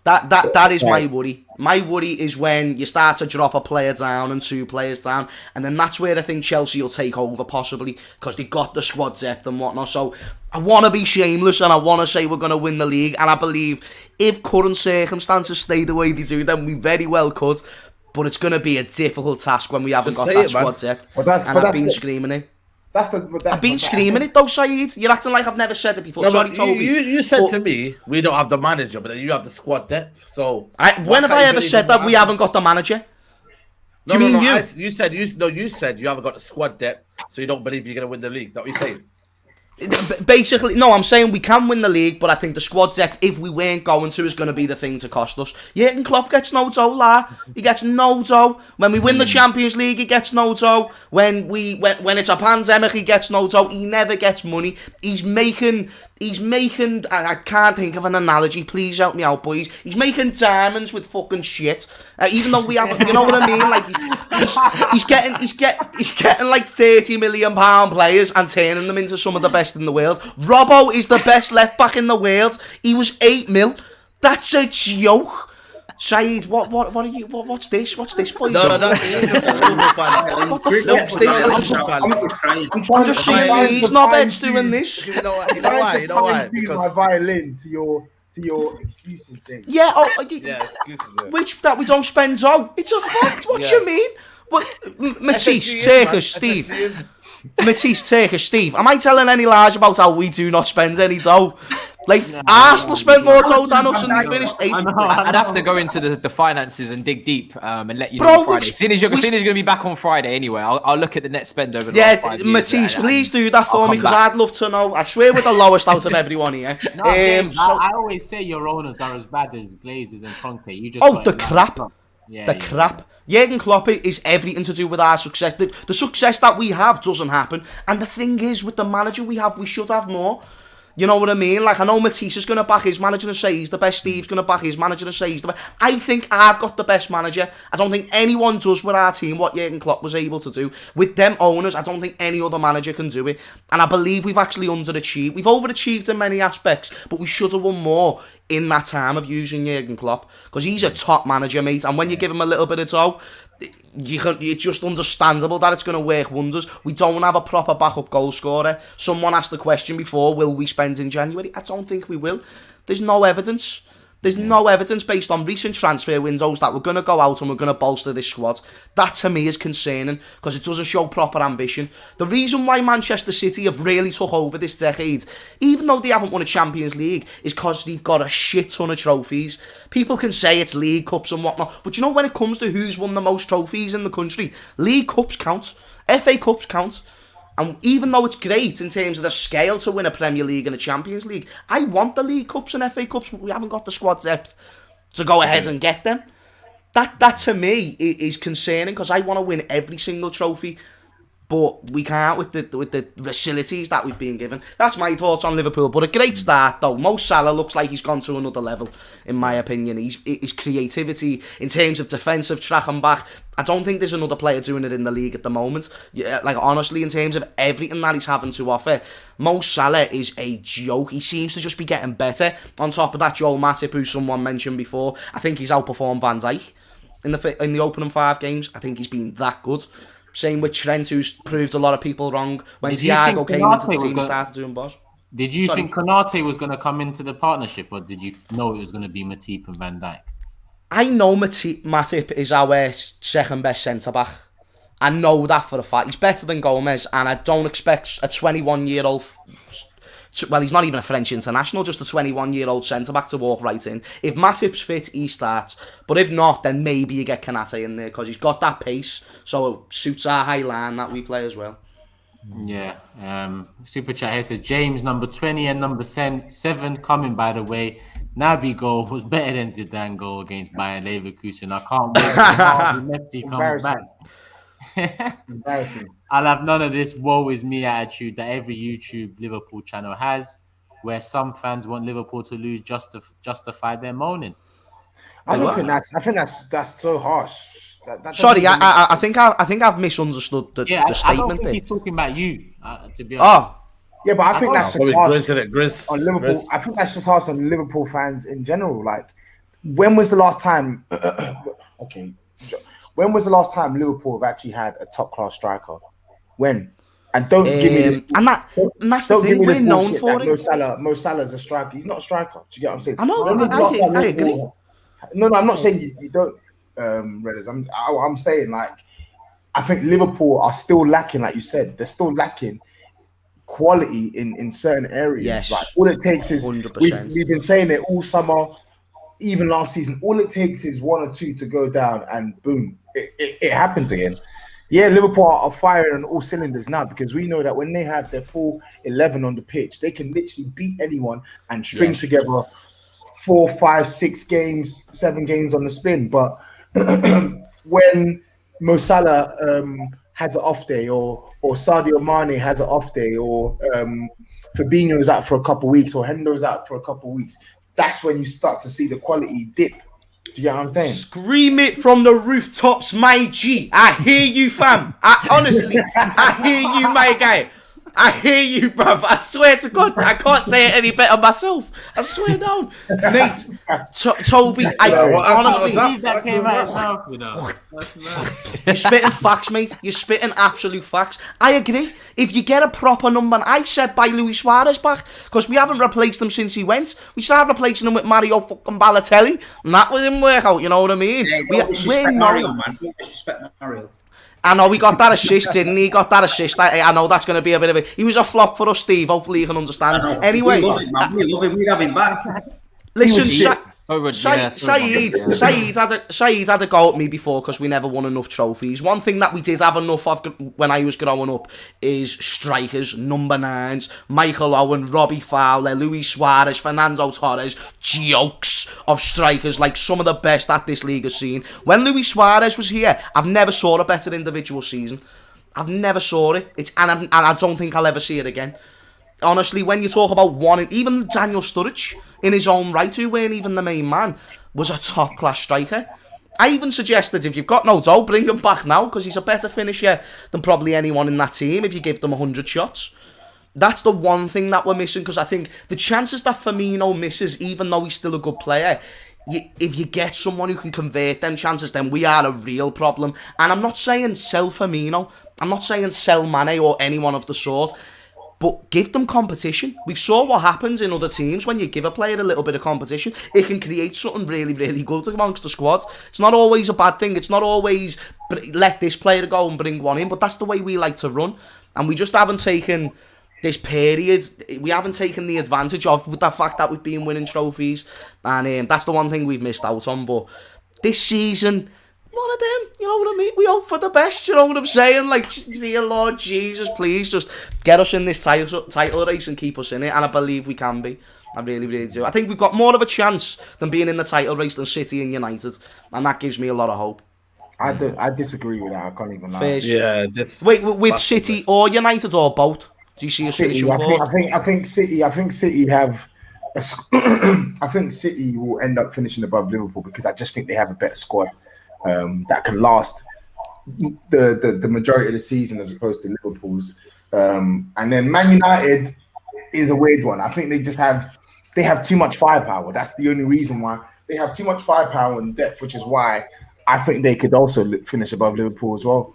That is my worry. My worry is when you start to drop a player down and 2 players down, and then that's where I think Chelsea will take over, possibly, because they've got the squad depth and whatnot. So I want to be shameless and I want to say we're going to win the league, and I believe if current circumstances stay the way they do, then we very well could. But it's going to be a difficult task when we haven't got that squad depth. And I've been screaming it. I've been screaming it though, Saeed. You're acting like I've never said it before. No, Sorry, Toby. You said to me, we don't have the manager, but then you have the squad depth. So when have I ever said that we haven't got the manager? Do you mean you? You said you haven't got the squad depth, so you don't believe you're going to win the league. Is that what you're saying? Basically, no, I'm saying we can win the league, but I think the squad depth, if we weren't going to, is going to be the thing to cost us. Jurgen Klopp gets no dough, he gets no dough. When we win the Champions League, he gets no dough. When it's a pandemic, he gets no dough. He never gets money. He's making, I can't think of an analogy, please help me out, boys. He's making diamonds with fucking shit. Even though we have, you know what I mean? Like, he's getting like £30 million players and turning them into some of the best in the world. Robbo is the best left back in the world. He was 8 mil. That's a joke. Saeed, what's this, boy? No, it's a Liverpool fan. What the fuck's this? I'm just saying he's not beds doing this. You know why? Because my violin to your excuses thing. Yeah, excuses. Which that we don't spend dough. It's a fact. What you mean? What Matisse, Turkish, Steve. Matisse, Turkish, Steve. Am I telling any lies about how we do not spend any dough? Like, Arsenal spent more dough than us and they finished 8th. I'd have to go into the finances and dig deep and let you know on Friday. Seeing as you're going to be back on Friday anyway, I'll look at the net spend over the last 5 years. Matisse, please do that for me, because I'd love to know. I swear we're the lowest out of everyone here. I always say your owners are as bad as Glazers and Conte. You just the crap. Crap. Jurgen Klopp is everything to do with our success. The success that we have doesn't happen. And the thing is, with the manager we have, we should have more. You know what I mean? Like, I know Matisse is going to back his manager and say he's the best. Steve's going to back his manager and say he's the best. I think I've got the best manager. I don't think anyone does with our team what Jurgen Klopp was able to do. With them owners, I don't think any other manager can do it. And I believe we've actually underachieved. We've overachieved in many aspects, but we should have won more in that time of using Jurgen Klopp. Because he's a top manager, mate. And when you give him a little bit of dough, it's just understandable that it's going to work wonders. We don't have a proper backup goal scorer. Someone asked the question before, will we spend in January? I don't think we will. There's no evidence. There's no evidence based on recent transfer windows that we're going to go out and we're going to bolster this squad. That to me is concerning because it doesn't show proper ambition. The reason why Manchester City have really took over this decade, even though they haven't won a Champions League, is because they've got a shit ton of trophies. People can say it's League Cups and whatnot, but you know, when it comes to who's won the most trophies in the country, League Cups count, FA Cups count. And even though it's great in terms of the scale to win a Premier League and a Champions League, I want the League Cups and FA Cups, but we haven't got the squad depth to go ahead and get them. That to me is concerning because I want to win every single trophy, but we can't with the facilities that we've been given. That's my thoughts on Liverpool. But a great start though. Mo Salah looks like he's gone to another level, in my opinion. His creativity in terms of defensive tracking back, I don't think there's another player doing it in the league at the moment. Yeah, like honestly, in terms of everything that he's having to offer, Mo Salah is a joke. He seems to just be getting better. On top of that, Joel Matip, who someone mentioned before, I think he's outperformed Van Dijk in the opening 5 games. I think he's been that good. Same with Trent, who's proved a lot of people wrong. When Thiago came into the team and started doing boss. Did you think Konate was going to come into the partnership, or did you know it was going to be Matip and Van Dijk? I know Matip is our second best centre-back. I know that for a fact. He's better than Gomez, and I don't expect a 21-year-old... Well, he's not even a French international, just a 21-year-old centre-back to walk right in. If Matip's fit, he starts. But if not, then maybe you get Konate in there, because he's got that pace, so it suits our high line that we play as well. Yeah. Super chat here says, James, number 20 and number 7 coming, by the way. Naby goal was better than Zidane goal against Bayern Leverkusen. I can't wait till Messi comes back. Embarrassing. I'll have none of this woe is me attitude that every YouTube Liverpool channel has. where some fans want Liverpool to lose just to justify their moaning. I don't think that's. I think that's so harsh. Sorry, I think I've misunderstood the I don't statement think there. he's talking about you, to be honest. Yeah, but I think that's just harsh on Liverpool. Grizz. I think that's just harsh on Liverpool fans in general. Like, when was the last time? Okay, when was the last time Liverpool have actually had a top class striker? When? And don't give me that's the thing, we're known for it. Mo Salah's a striker. He's not a striker. Do you get what I'm saying? I know. I agree. No, I'm not saying you don't, Redders. I'm saying, like, I think Liverpool are still lacking, like you said, they're still lacking quality in certain areas. Yes. Like, all it takes is 100%. we've been saying it all summer, even last season. All it takes is one or two to go down, and boom, it happens again. Yeah, Liverpool are firing on all cylinders now, because we know that when they have their full 11 on the pitch, they can literally beat anyone and string together 4, 5, 6 games, 7 games on the spin. But when Mo Salah has an off day, or Sadio Mane has an off day, or Fabinho's out for a couple of weeks, or Hendo's out for a couple of weeks, that's when you start to see the quality dip. Do you get what I'm saying? Scream it from the rooftops, my G. I hear you, fam. Honestly, I hear you, my guy. I hear you, bruv. I swear to God, I can't say it any better myself. I swear down. Mate, Toby, honestly... That came out of mouth, you know. You're spitting facts, mate. You're spitting absolute facts. I agree. If you get a proper number, and I said buy Luis Suarez back, because we haven't replaced him since he went. We started replacing him with Mario fucking Balotelli, and that didn't work out, you know what I mean? Yeah, disrespect Mario, man. Don't disrespect Mario. I know he got that assist, didn't he? He got that assist. I know that's going to be a bit of a... He was a flop for us, Steve. Hopefully you can understand. Anyway... We love him, man. We love him. We'd have him back. Listen, Saeed Saeed had a go at me before because we never won enough trophies. One thing that we did have enough of when I was growing up is strikers, number 9s, Michael Owen, Robbie Fowler, Luis Suarez, Fernando Torres, jokes of strikers, like some of the best that this league has seen. When Luis Suarez was here, I've never saw a better individual season. I've never saw it. And I don't think I'll ever see it again. Honestly, when you talk about one, even Daniel Sturridge, in his own right, who weren't even the main man, was a top-class striker. I even suggested, if you've got no dough, bring him back now, because he's a better finisher than probably anyone in that team if you give them 100 shots. That's the one thing that we're missing, because I think the chances that Firmino misses, even though he's still a good player, if you get someone who can convert them chances, then we are a real problem. And I'm not saying sell Firmino, I'm not saying sell Mane or anyone of the sort, but give them competition. We've saw what happens in other teams when you give a player a little bit of competition. It can create something really, really good amongst the squad. It's not always a bad thing. It's not always let this player go and bring one in, but that's the way we like to run. And we just haven't taken this period, we haven't taken the advantage of with the fact that we've been winning trophies. And that's the one thing we've missed out on. But this season, one of them, you know what I mean? We hope for the best, you know what I'm saying? Like, dear Lord Jesus, please just get us in this title race and keep us in it. And I believe we can be. I really, really do. I think we've got more of a chance than being in the title race than City and United. And that gives me a lot of hope. I disagree with that. I can't even lie. Yeah, Wait, with City or United or both? Do you see us finishing fourth? I think City have... I think City will end up finishing above Liverpool because I just think they have a better squad. That can last the majority of the season as opposed to Liverpool's. And then Man United is a weird one. I think they have too much firepower. That's the only reason why. They have too much firepower and depth, which is why I think they could also finish above Liverpool as well.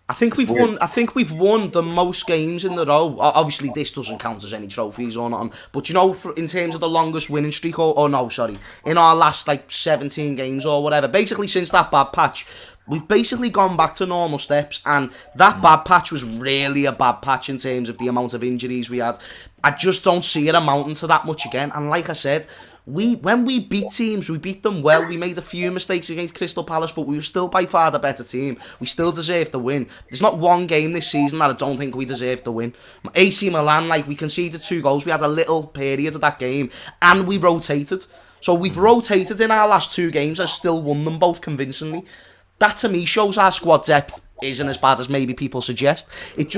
I think we've won the most games in the row. Obviously, this doesn't count as any trophies or nothing. But you know, in terms of the longest winning streak, in our last 17 games or whatever, basically since that bad patch, we've basically gone back to normal steps. And that bad patch was really a bad patch in terms of the amount of injuries we had. I just don't see it amounting to that much again. And like I said, when we beat teams, we beat them well. We made a few mistakes against Crystal Palace, but we were still by far the better team. We still deserve to win. There's not one game this season that I don't think we deserve to win. AC Milan, we conceded 2 goals. We had a little period of that game, and we rotated. So we've rotated in our last 2 games and still won them both convincingly. That to me shows our squad depth isn't as bad as maybe people suggest. It's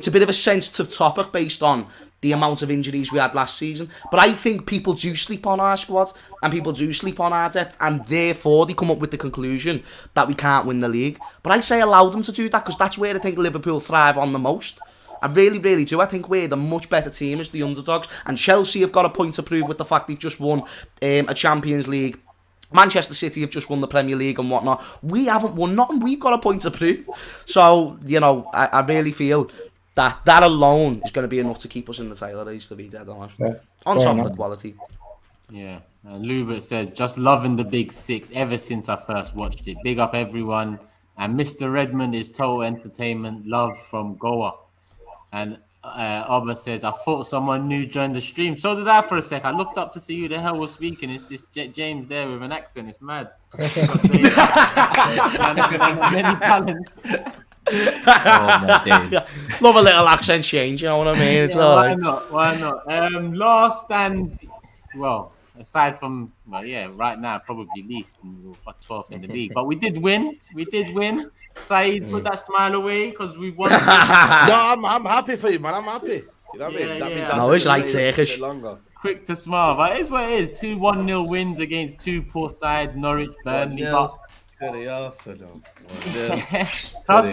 a bit of a sensitive topic based on the amount of injuries we had last season. But I think people do sleep on our squad and people do sleep on our depth, and therefore they come up with the conclusion that we can't win the league. But I say allow them to do that, because that's where I think Liverpool thrive on the most. I really, really do. I think we're the much better team as the underdogs, and Chelsea have got a point to prove with the fact they've just won a Champions League. Manchester City have just won the Premier League and whatnot. We haven't won nothing. We've got a point to prove. So, you know, I really feel that alone is going to be enough to keep us in the title race, to be dead honest. Yeah. On top of the quality. Yeah. Lubert says, just loving the Big Six ever since I first watched it. Big up everyone. And Mr. Redmond is total entertainment. Love from Goa. And Abba says, I thought someone new joined the stream. So did I for a sec. I looked up to see who the hell was speaking. It's this James there with an accent. It's mad. Many talents. Oh my days. Love a little accent change, you know what I mean? It's all right. Why not? Last and, well, aside from, well, yeah, right now, probably least, and we're 12th in the league. But we did win. SAEED, put that smile away, because we won. No, I'm happy for you, man. I'm happy. You know what I mean? That means No, it's like Turkish. Quick to smile, but it is what it is. 2 1-0 wins against 2 poor sides, Norwich, Burnley. Trust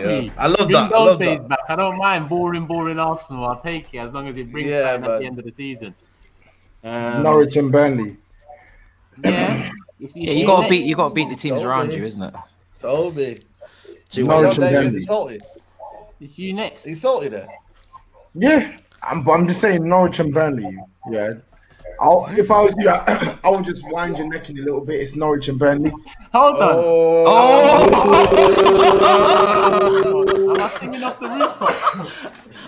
me, I love bring that. those days back. I don't mind boring Arsenal. I'll take it as long as it brings something at the end of the season. Norwich and Burnley. Yeah, You got to beat the teams around you, isn't it? Toby. Norwich and Burnley. Salty. It's you next. He's salty there. Yeah, I'm just saying Norwich and Burnley. Yeah. If I was you, I would just wind your neck in a little bit. It's Norwich and Burnley. Hold on. Oh. Am I singing off the rooftop?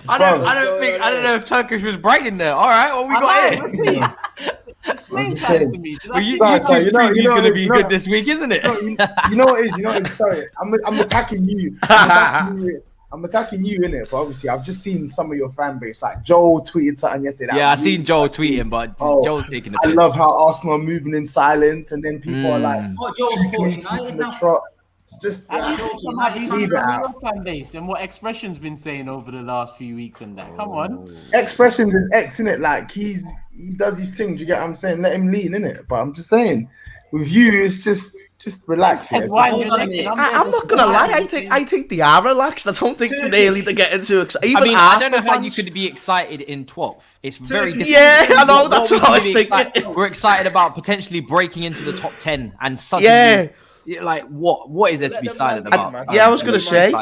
I don't know if Turkish was bright in there. All right, what we got here? Explain something to me. Well, YouTube's preview's going to be good this week, isn't it? You know what it is? Sorry, I'm attacking you. I'm attacking you in it, but obviously I've just seen some of your fan base. Like Joel tweeted something yesterday. Yeah, I seen Joel tweeting, but Joel's taking the piss. I love how Arsenal are moving in silence, and then people are like, Joel's 2 clean sheets in the trot. It's just Have you seen leave it out. your fan base and what Expression's been saying over the last few weeks and that? Come on. Expressions and X in it. Like he does his thing. Do you get what I'm saying? Let him lean in it. But I'm just saying, with you, it's just relax. Here. I'm not gonna lie. I think they are relaxed. I don't think really they're getting too excited. I don't know how you could be excited in 12th. It's very difficult. Yeah, I know. That's what I was thinking. We're excited about potentially breaking into the top 10, and suddenly, like what is there to be excited about? I was gonna say,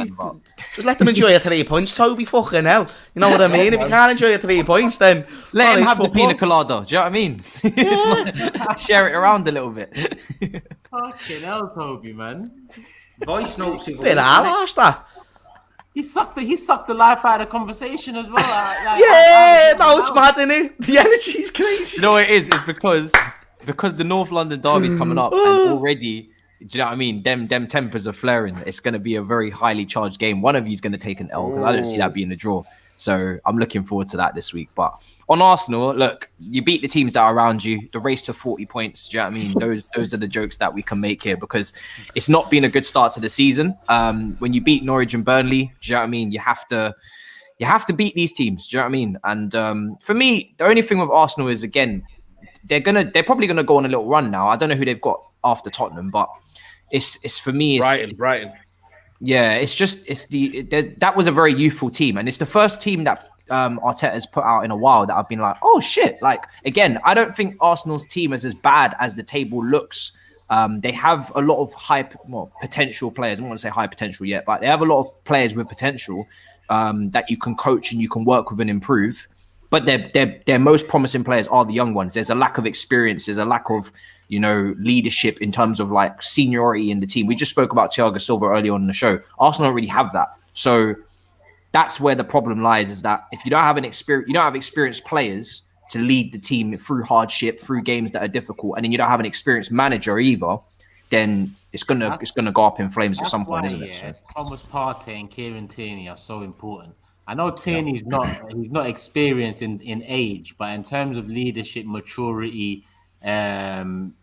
just let them enjoy your 3 points, Toby. Fucking hell, you know what I mean? If you can't enjoy your 3 points, then let him have the pina colada. Do you know what I mean? Share it around a little bit. Fucking hell, Toby, man. Voice notes. Bit ass that. He sucked the life out of the conversation as well. It's mad, isn't it? The energy's crazy. You know what it is? It's because the North London derby's coming up, and already, do you know what I mean? Them tempers are flaring. It's going to be a very highly charged game. One of you's going to take an L, because I don't see that being a draw. So I'm looking forward to that this week. But on Arsenal, look, you beat the teams that are around you. The race to 40 points. Do you know what I mean? Those are the jokes that we can make here, because it's not been a good start to the season. When you beat Norwich and Burnley, do you know what I mean? You have to beat these teams. Do you know what I mean? And for me, the only thing with Arsenal is, again, they're probably gonna go on a little run now. I don't know who they've got after Tottenham, but it's for me. Brighton. Yeah, that was a very youthful team, and it's the first team that Arteta has put out in a while that I've been like, oh shit! Like, again, I don't think Arsenal's team is as bad as the table looks. They have a lot of potential players. I don't want to say high potential yet, but they have a lot of players with potential that you can coach and you can work with and improve. But their most promising players are the young ones. There's a lack of experience. There's a lack of, leadership in terms of like seniority in the team. We just spoke about Thiago Silva earlier on in the show. Arsenal don't really have that. So that's where the problem lies, is that if you don't have experienced players to lead the team through hardship, through games that are difficult, and then you don't have an experienced manager either, then it's gonna go up in flames at some point, isn't it? So. Thomas Partey and Kieran Tierney are so important. I know Tierney's not experienced in age, but in terms of leadership, maturity, and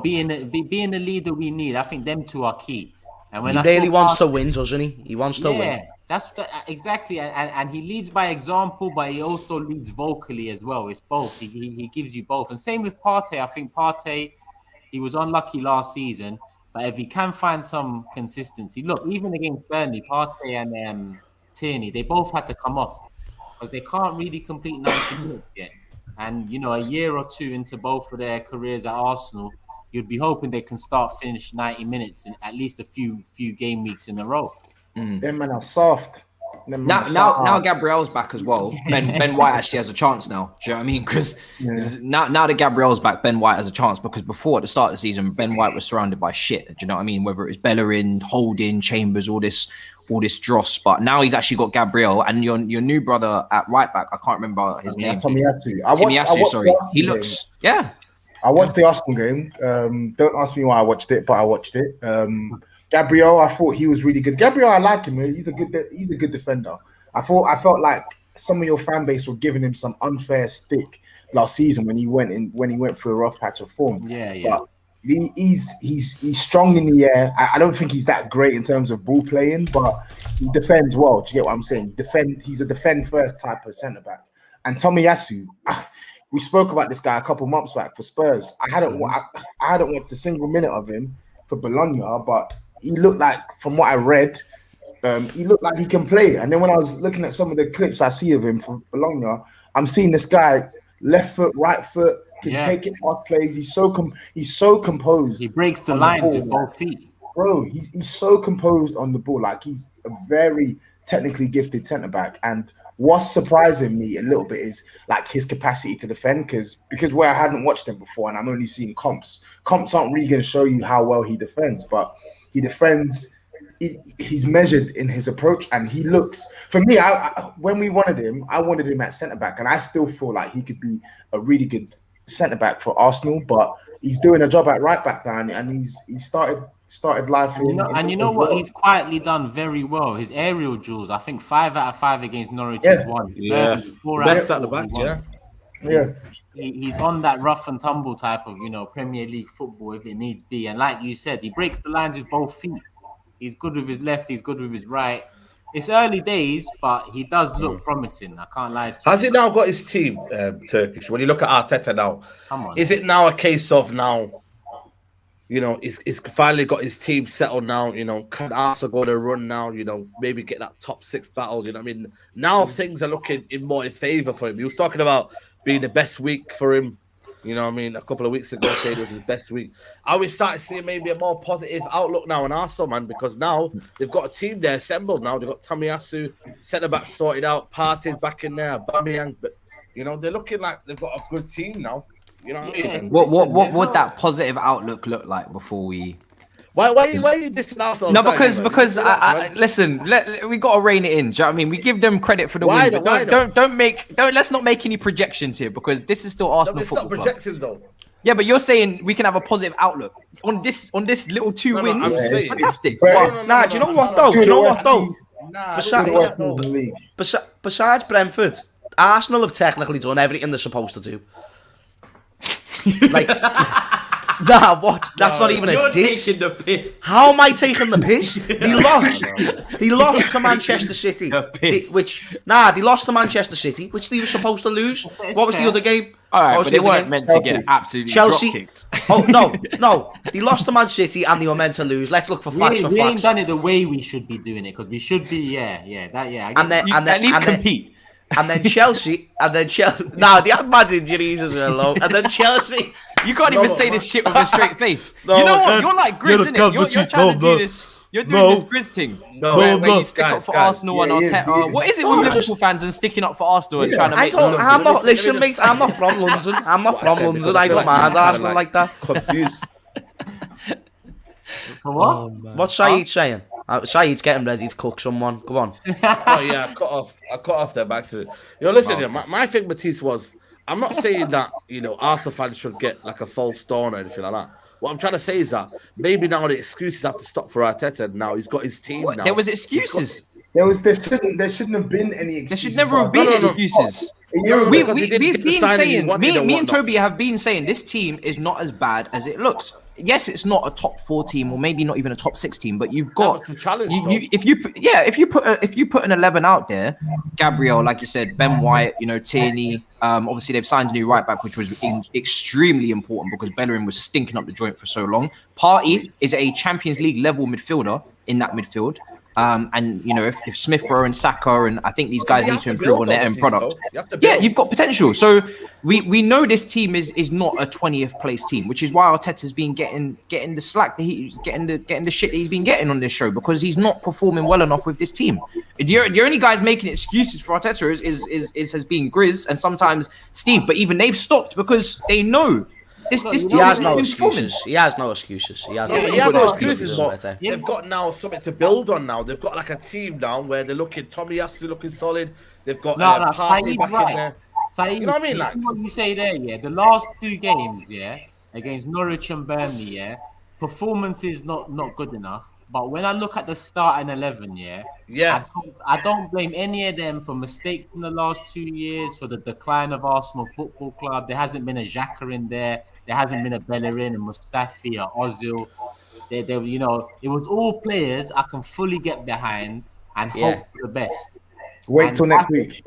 being the leader we need, I think them two are key. And when he really wants to win, doesn't he? He wants to win. Exactly, and he leads by example, but he also leads vocally as well. It's both. He gives you both, and same with Partey. I think Partey, he was unlucky last season, but if he can find some consistency, look, even against Burnley, Partey and Tierney, they both had to come off because they can't really complete 90 minutes yet. And a year or two into both of their careers at Arsenal, you'd be hoping they can finish 90 minutes in at least a few game weeks in a row. Them men are soft. Now Gabriel's back as well. Ben White actually has a chance now. Do you know what I mean? Because now that Gabriel's back, Ben White has a chance. Because before at the start of the season, Ben White was surrounded by shit. Do you know what I mean? Whether it was Bellerin, Holding, Chambers, all this dross. But now he's actually got Gabriel and your new brother at right back. I can't remember his name. Tomiyasu. Sorry, he looks. Yeah. I watched the Arsenal game. Don't ask me why I watched it, but I watched it. Gabriel, I thought he was really good. Gabriel, I like him. He's a good defender. I felt like some of your fan base were giving him some unfair stick last season when he went through a rough patch of form. Yeah. But he's strong in the air. I don't think he's that great in terms of ball playing, but he defends well. Do you get what I'm saying? He's a defend first type of centre back. And Tomiyasu, we spoke about this guy a couple months back for Spurs. I hadn't watched a single minute of him for Bologna, but he looked like, from what I read, he looked like he can play. And then when I was looking at some of the clips I see of him from Bologna, I'm seeing this guy left foot, right foot, can take it off plays. He's so composed. He breaks the lines with both feet. Bro, he's so composed on the ball. Like, he's a very technically gifted centre back. And what's surprising me a little bit is like his capacity to defend, because where I hadn't watched him before and I'm only seeing comps aren't really going to show you how well he defends, but he defends. He's measured in his approach, and he looks. For me, when we wanted him, I wanted him at centre back, and I still feel like he could be a really good centre back for Arsenal. But he's doing a job at right back now, and he's started life. You know what? He's quietly done very well. His aerial duels, I think 5 out of 5 against Norwich is one. Yeah, best at the back. Yeah. He's on that rough and tumble type of, Premier League football if it needs be. And like you said, he breaks the lines with both feet. He's good with his left. He's good with his right. It's early days, but he does look promising. I can't lie to you. Has he now got his team, Turkish? When you look at Arteta now, come on. Is it now a case of now, he's finally got his team settled now, can Arsenal go on a run now, maybe get that top 6 battle, Now things are looking more in favour for him. He was talking about being the best week for him, a couple of weeks ago, saying it was his best week. Are we starting to see maybe a more positive outlook now on Arsenal, man? Because now they've got a team there assembled now. They've got Tomiyasu, centre-back sorted out, Partey's back in there, Aubameyang, but, they're looking like they've got a good team now. You know what I mean? What would that positive outlook look like before we... Why are you dissing Arsenal? No, because listen, we got to rein it in. Do you know what I mean? We give them credit for the win, but let's not make any projections here, because this is still Arsenal football club. Projections though. Yeah, but you're saying we can have a positive outlook on this little 2 wins. Fantastic. Do you know what though? Besides Brentford, Arsenal have technically done everything they're supposed to do. Like, what? That's not even a diss. Taking the piss. How am I taking the piss? They lost to Manchester City. They lost to Manchester City, which they were supposed to lose. What was the other game? All right, but they weren't meant to get absolutely Chelsea. drop-kicked. Oh no, they lost to Man City and they were meant to lose. Let's look for facts. We ain't done it the way we should be doing it, because we should be, And then at least compete. And then Chelsea. Nah, they had mad injuries as well, though. And then Chelsea. You can't even say this shit with a straight face. You know what? You're like Grizz, isn't it? You're trying to do this. You're doing this Grizz thing. Where you stick up for Arsenal and Arteta. What is it with Liverpool fans and sticking up for Arsenal and trying to make them look good? I'm not, listen, mate, I'm not from London. I don't mind Arsenal like that. Confused. What? What's Saeed saying? Saeed's getting ready to cook someone. Go on. Oh yeah, I cut off their backs. Listen, my thing, Matisse, was I'm not saying that Arsenal fans should get like a false dawn or anything like that. What I'm trying to say is that maybe now the excuses have to stop for Arteta. Now he's got his team. Now there was excuses. There shouldn't have been any excuses. There should never have been excuses. We've been saying, me and Toby have been saying this team is not as bad as it looks. Yes, it's not a top 4 team, or maybe not even a top 6 team, but you've got to challenge. if you put an 11 out there, Gabriel, like you said, Ben White, Tierney. Obviously they've signed a new right back, which was extremely important because Bellerin was stinking up the joint for so long. Partey is a Champions League level midfielder in that midfield. And if Smith Rowe and Saka, and I think these guys need to improve on their end product. You've got potential. So we know this team is not a 20th place team, which is why Arteta's been getting the slack that he's getting the shit that he's been getting on this show, because he's not performing well enough with this team. The only guys making excuses for Arteta has been Grizz and sometimes Steve, but even they've stopped because they know. He has no excuses. He has no excuses. He has no excuses. They've got now something to build on now. They've got like a team now where they're looking. Tomiyasu looking solid. They've got Partey back in there. Saeed, you know what I mean? Like what you say there, the last 2 games, against Norwich and Burnley, performance is not good enough. But when I look at the starting 11, I don't blame any of them for mistakes in the last 2 years, for the decline of Arsenal Football Club. There hasn't been a Xhaka in there. There hasn't been a Bellerin, a Mustafi, a Ozil. It was all players I can fully get behind and hope for the best. Wait till next week.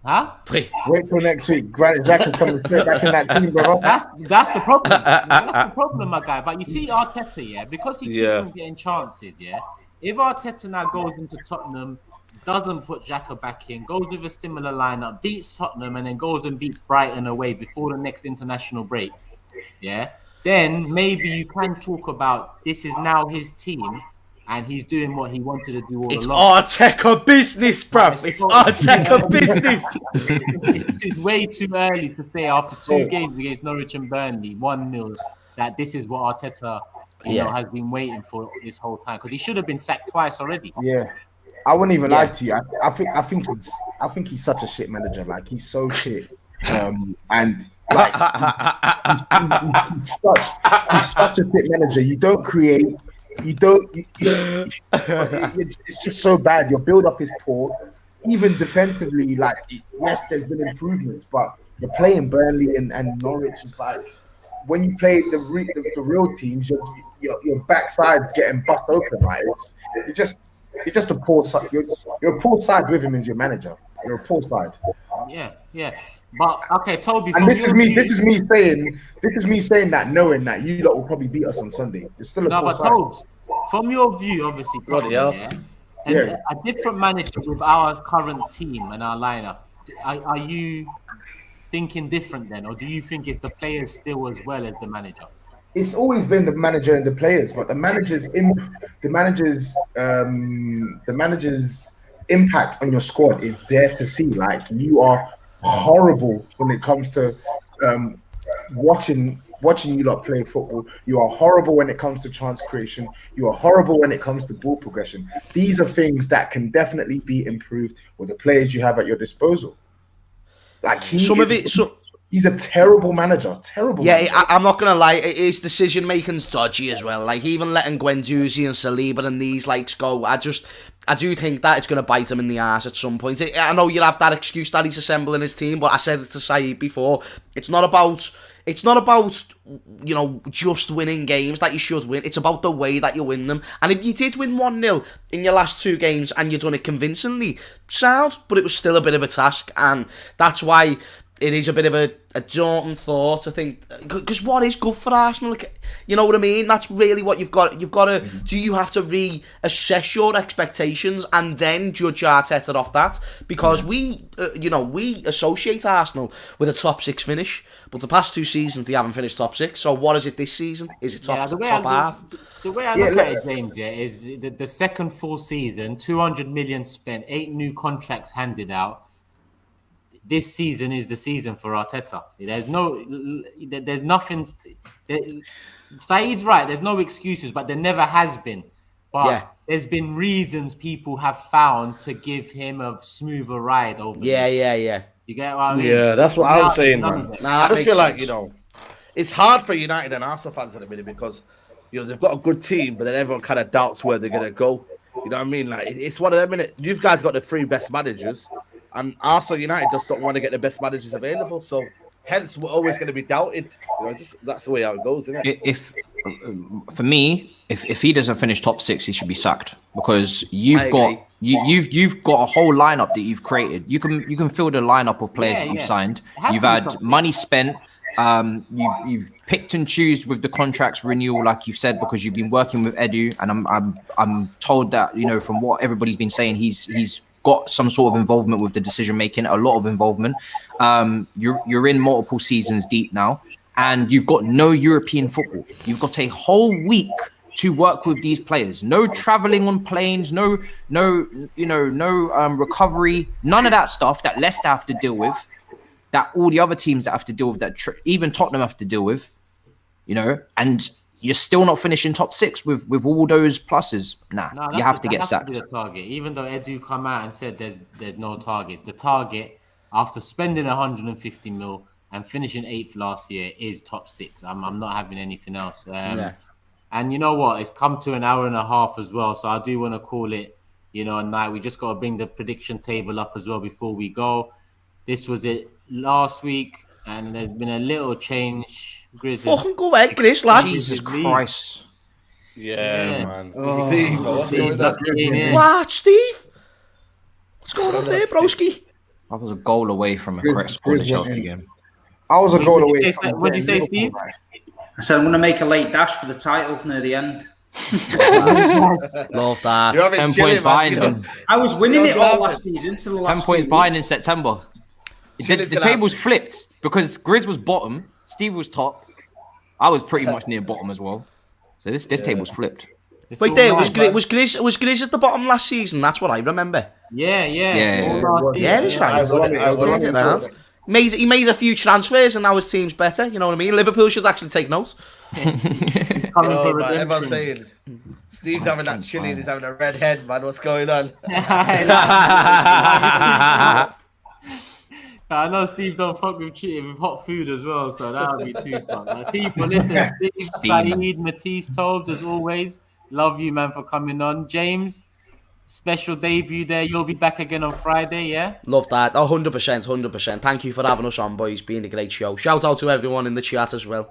Huh? Wait till next week. Granit Xhaka coming straight back in that team, bro. That's the problem. That's the problem, my guy. But you see, Arteta, because he keeps on getting chances, if Arteta now goes into Tottenham, doesn't put Xhaka back in, goes with a similar lineup, beats Tottenham, and then goes and beats Brighton away before the next international break, then maybe you can talk about this is now his team and he's doing what he wanted to do all along. It's Arteta business, bruv. It's Arteta business. It's way too early to say after 2 games against Norwich and Burnley, 1-0, that this is what Arteta has been waiting for this whole time, because he should have been sacked twice already. Yeah, I wouldn't even lie to you. I think he's such a shit manager. Like, he's so shit, and like he's such a shit manager. You don't create. It's just so bad. Your build up is poor. Even defensively, like, yes, there's been improvements, but you're playing Burnley and Norwich. It's like, when you play the real teams, your backside's getting bust open. Right? You're just a poor side. You're a poor side with him as your manager. You're a poor side. Yeah. But okay, Toby. And this is me saying that, knowing that you lot will probably beat us on Sunday. It's still a poor side. Tobes, from your view, obviously, a different manager with our current team and our lineup. Are you thinking different then, or do you think it's the players still as well as the manager? It's always been the manager and the players, but the manager's impact on your squad is there to see. Like, you are horrible when it comes to watching you lot play football. You are horrible when it comes to chance creation. You are horrible when it comes to ball progression. These are things that can definitely be improved with the players you have at your disposal. Like, he's a terrible manager. I'm not gonna lie, his decision making's dodgy as well. Like, even letting Guendouzi and Saliba and these likes go, I do think that it's going to bite him in the arse at some point. I know you have that excuse that he's assembling his team, but I said it to Saeed before. It's not about just winning games that you should win. It's about the way that you win them. And if you did win 1-0 in your last 2 games and you've done it convincingly, sound, but it was still a bit of a task, and that's why it is a bit of a daunting thought to think, because what is good for Arsenal? You know what I mean? That's really what you've got. You've got to. Do you have to reassess your expectations and then judge Arteta off that? Because we associate Arsenal with a top 6 finish, but the past 2 seasons they haven't finished top 6. So what is it this season? Is it top half? The way I look at it, James, is the second full season, 200 million spent, 8 new contracts handed out. This season is the season for Arteta. There's nothing. Saeed's right. There's no excuses, but there never has been. But there's been reasons people have found to give him a smoother ride over. Yeah. You get what I mean? Yeah, that's what I was saying, man. I just feel like, it's hard for United and Arsenal fans at the minute because, they've got a good team, but then everyone kind of doubts where they're going to go. You know what I mean? Like, it's one of them minutes. You guys got the 3 best managers. And Arsenal United just don't want to get the best managers available. So hence we're always going to be doubted. You know, that's the way how it goes, isn't it? If for me, if he doesn't finish top 6, he should be sacked because you've got a whole lineup that you've created. You can fill the lineup of players that you've signed. You've had money spent. You've picked and choose with the contracts renewal, like you've said, because you've been working with Edu, and I'm told that, you know, from what everybody's been saying, he's got some sort of involvement with the decision making, a lot of involvement. You're in multiple seasons deep now, and you've got no European football. You've got a whole week to work with these players. No traveling on planes, no recovery, none of that stuff that Leicester have to deal with, that all the other teams that have to deal with, that even Tottenham have to deal with, you know, and you're still not finishing top 6 with all those pluses. Nah, you have to get sacked. To be the target. Even though Edu come out and said there's no targets, the target after spending 150 mil and finishing 8th last year is top 6. I'm not having anything else. And you know what? It's come to an hour and a half as well, so I do want to call it, you know, a night. We just got to bring the prediction table up as well before we go. This was it last week, and there's been a little change. Grizz Fucking go ahead, Grizz, lad. Jesus Christ. Yeah, man. Oh, What's going on? What, Steve? What's going on there, broski? I was a goal away from a correct score in the Chelsea game. I was a goal away. What did you say, Steve? I said I'm going to make a late dash for the title near the end. Love that. 10 points behind him. I was winning it all last season to the last 10 points few behind in September. The table's flipped because Grizz was bottom, Steve was top. I was pretty much near bottom as well. So this table's flipped. Wait, there was Grizz at the bottom last season. That's what I remember. Yeah. That's right. He made a few transfers and now his team's better. You know what I mean? Liverpool should actually take notes. Everyone's saying Steve's having that chili and he's having a red head, man. What's going on? I know Steve don't fuck with hot food as well, so that would be too fun. People, listen, Steve, SAEED, Matisse, TOBS, as always. Love you, man, for coming on. James, special debut there. You'll be back again on Friday, yeah? Love that. 100%. Thank you for having us on, boys. Being a great show. Shout out to everyone in the chat as well.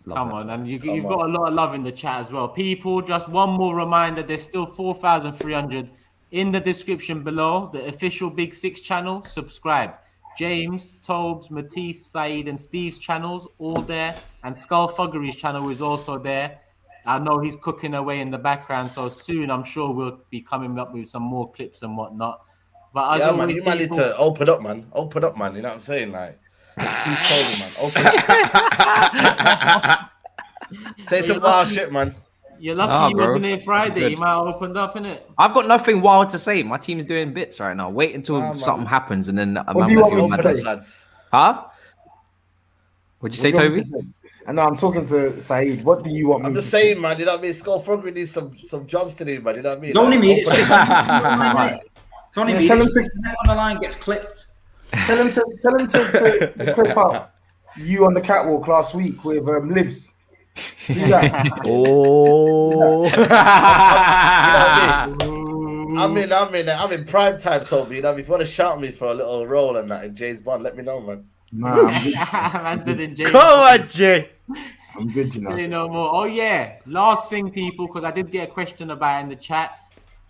Come on, and you've got a lot of love in the chat as well. People, just one more reminder, there's still 4,300 in the description below. The official Big Six channel, subscribe. James, TOBS, Matisse, SAEED, and Steve's channels, all there. And THUGGERY's channel is also there. I know he's cooking away in the background, so soon I'm sure we'll be coming up with some more clips and whatnot. But as man, you might need to open up, man. Open up, man. You know what I'm saying? Like, keep man. Open up. Say some wild shit, man. You're lucky you wasn't here Friday. You might have opened up, innit? I've got nothing wild to say. My team's doing bits right now. Wait until something happens and then What do you want me to say? Huh? What'd you say, Toby? And I'm talking to SAEED. What do you want me to say? I'm just saying, man. You know what I mean? THUGGERY needs some jobs to do, man. You know what I mean? It's only me. It's only me. Tell him on the line gets clipped. Tell him to clip up you on the catwalk last week with Livs. Do that. Oh. I'm in prime time, Toby. You know, if you want to shout me for a little role and that in James Bond, let me know, man. Nah, Come on, Jay. I'm good, you know. Say no more. Oh yeah, last thing, people, because I did get a question about it in the chat.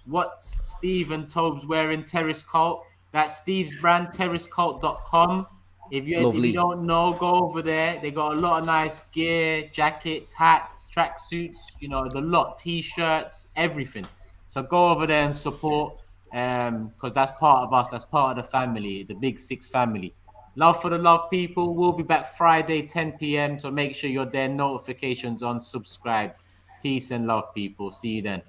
What's Steve and TOBS wearing? Terrace Cult. That's Steve's brand, terracecult.com. If you don't know, go over there. They got a lot of nice gear, jackets, hats, tracksuits, you know, the lot, t-shirts, everything. So go over there and support, because that's part of us. That's part of the family, the Big Six family. Love for the love, people. We'll be back Friday, 10 p.m. So make sure you're there. Notifications on, subscribe. Peace and love, people. See you then.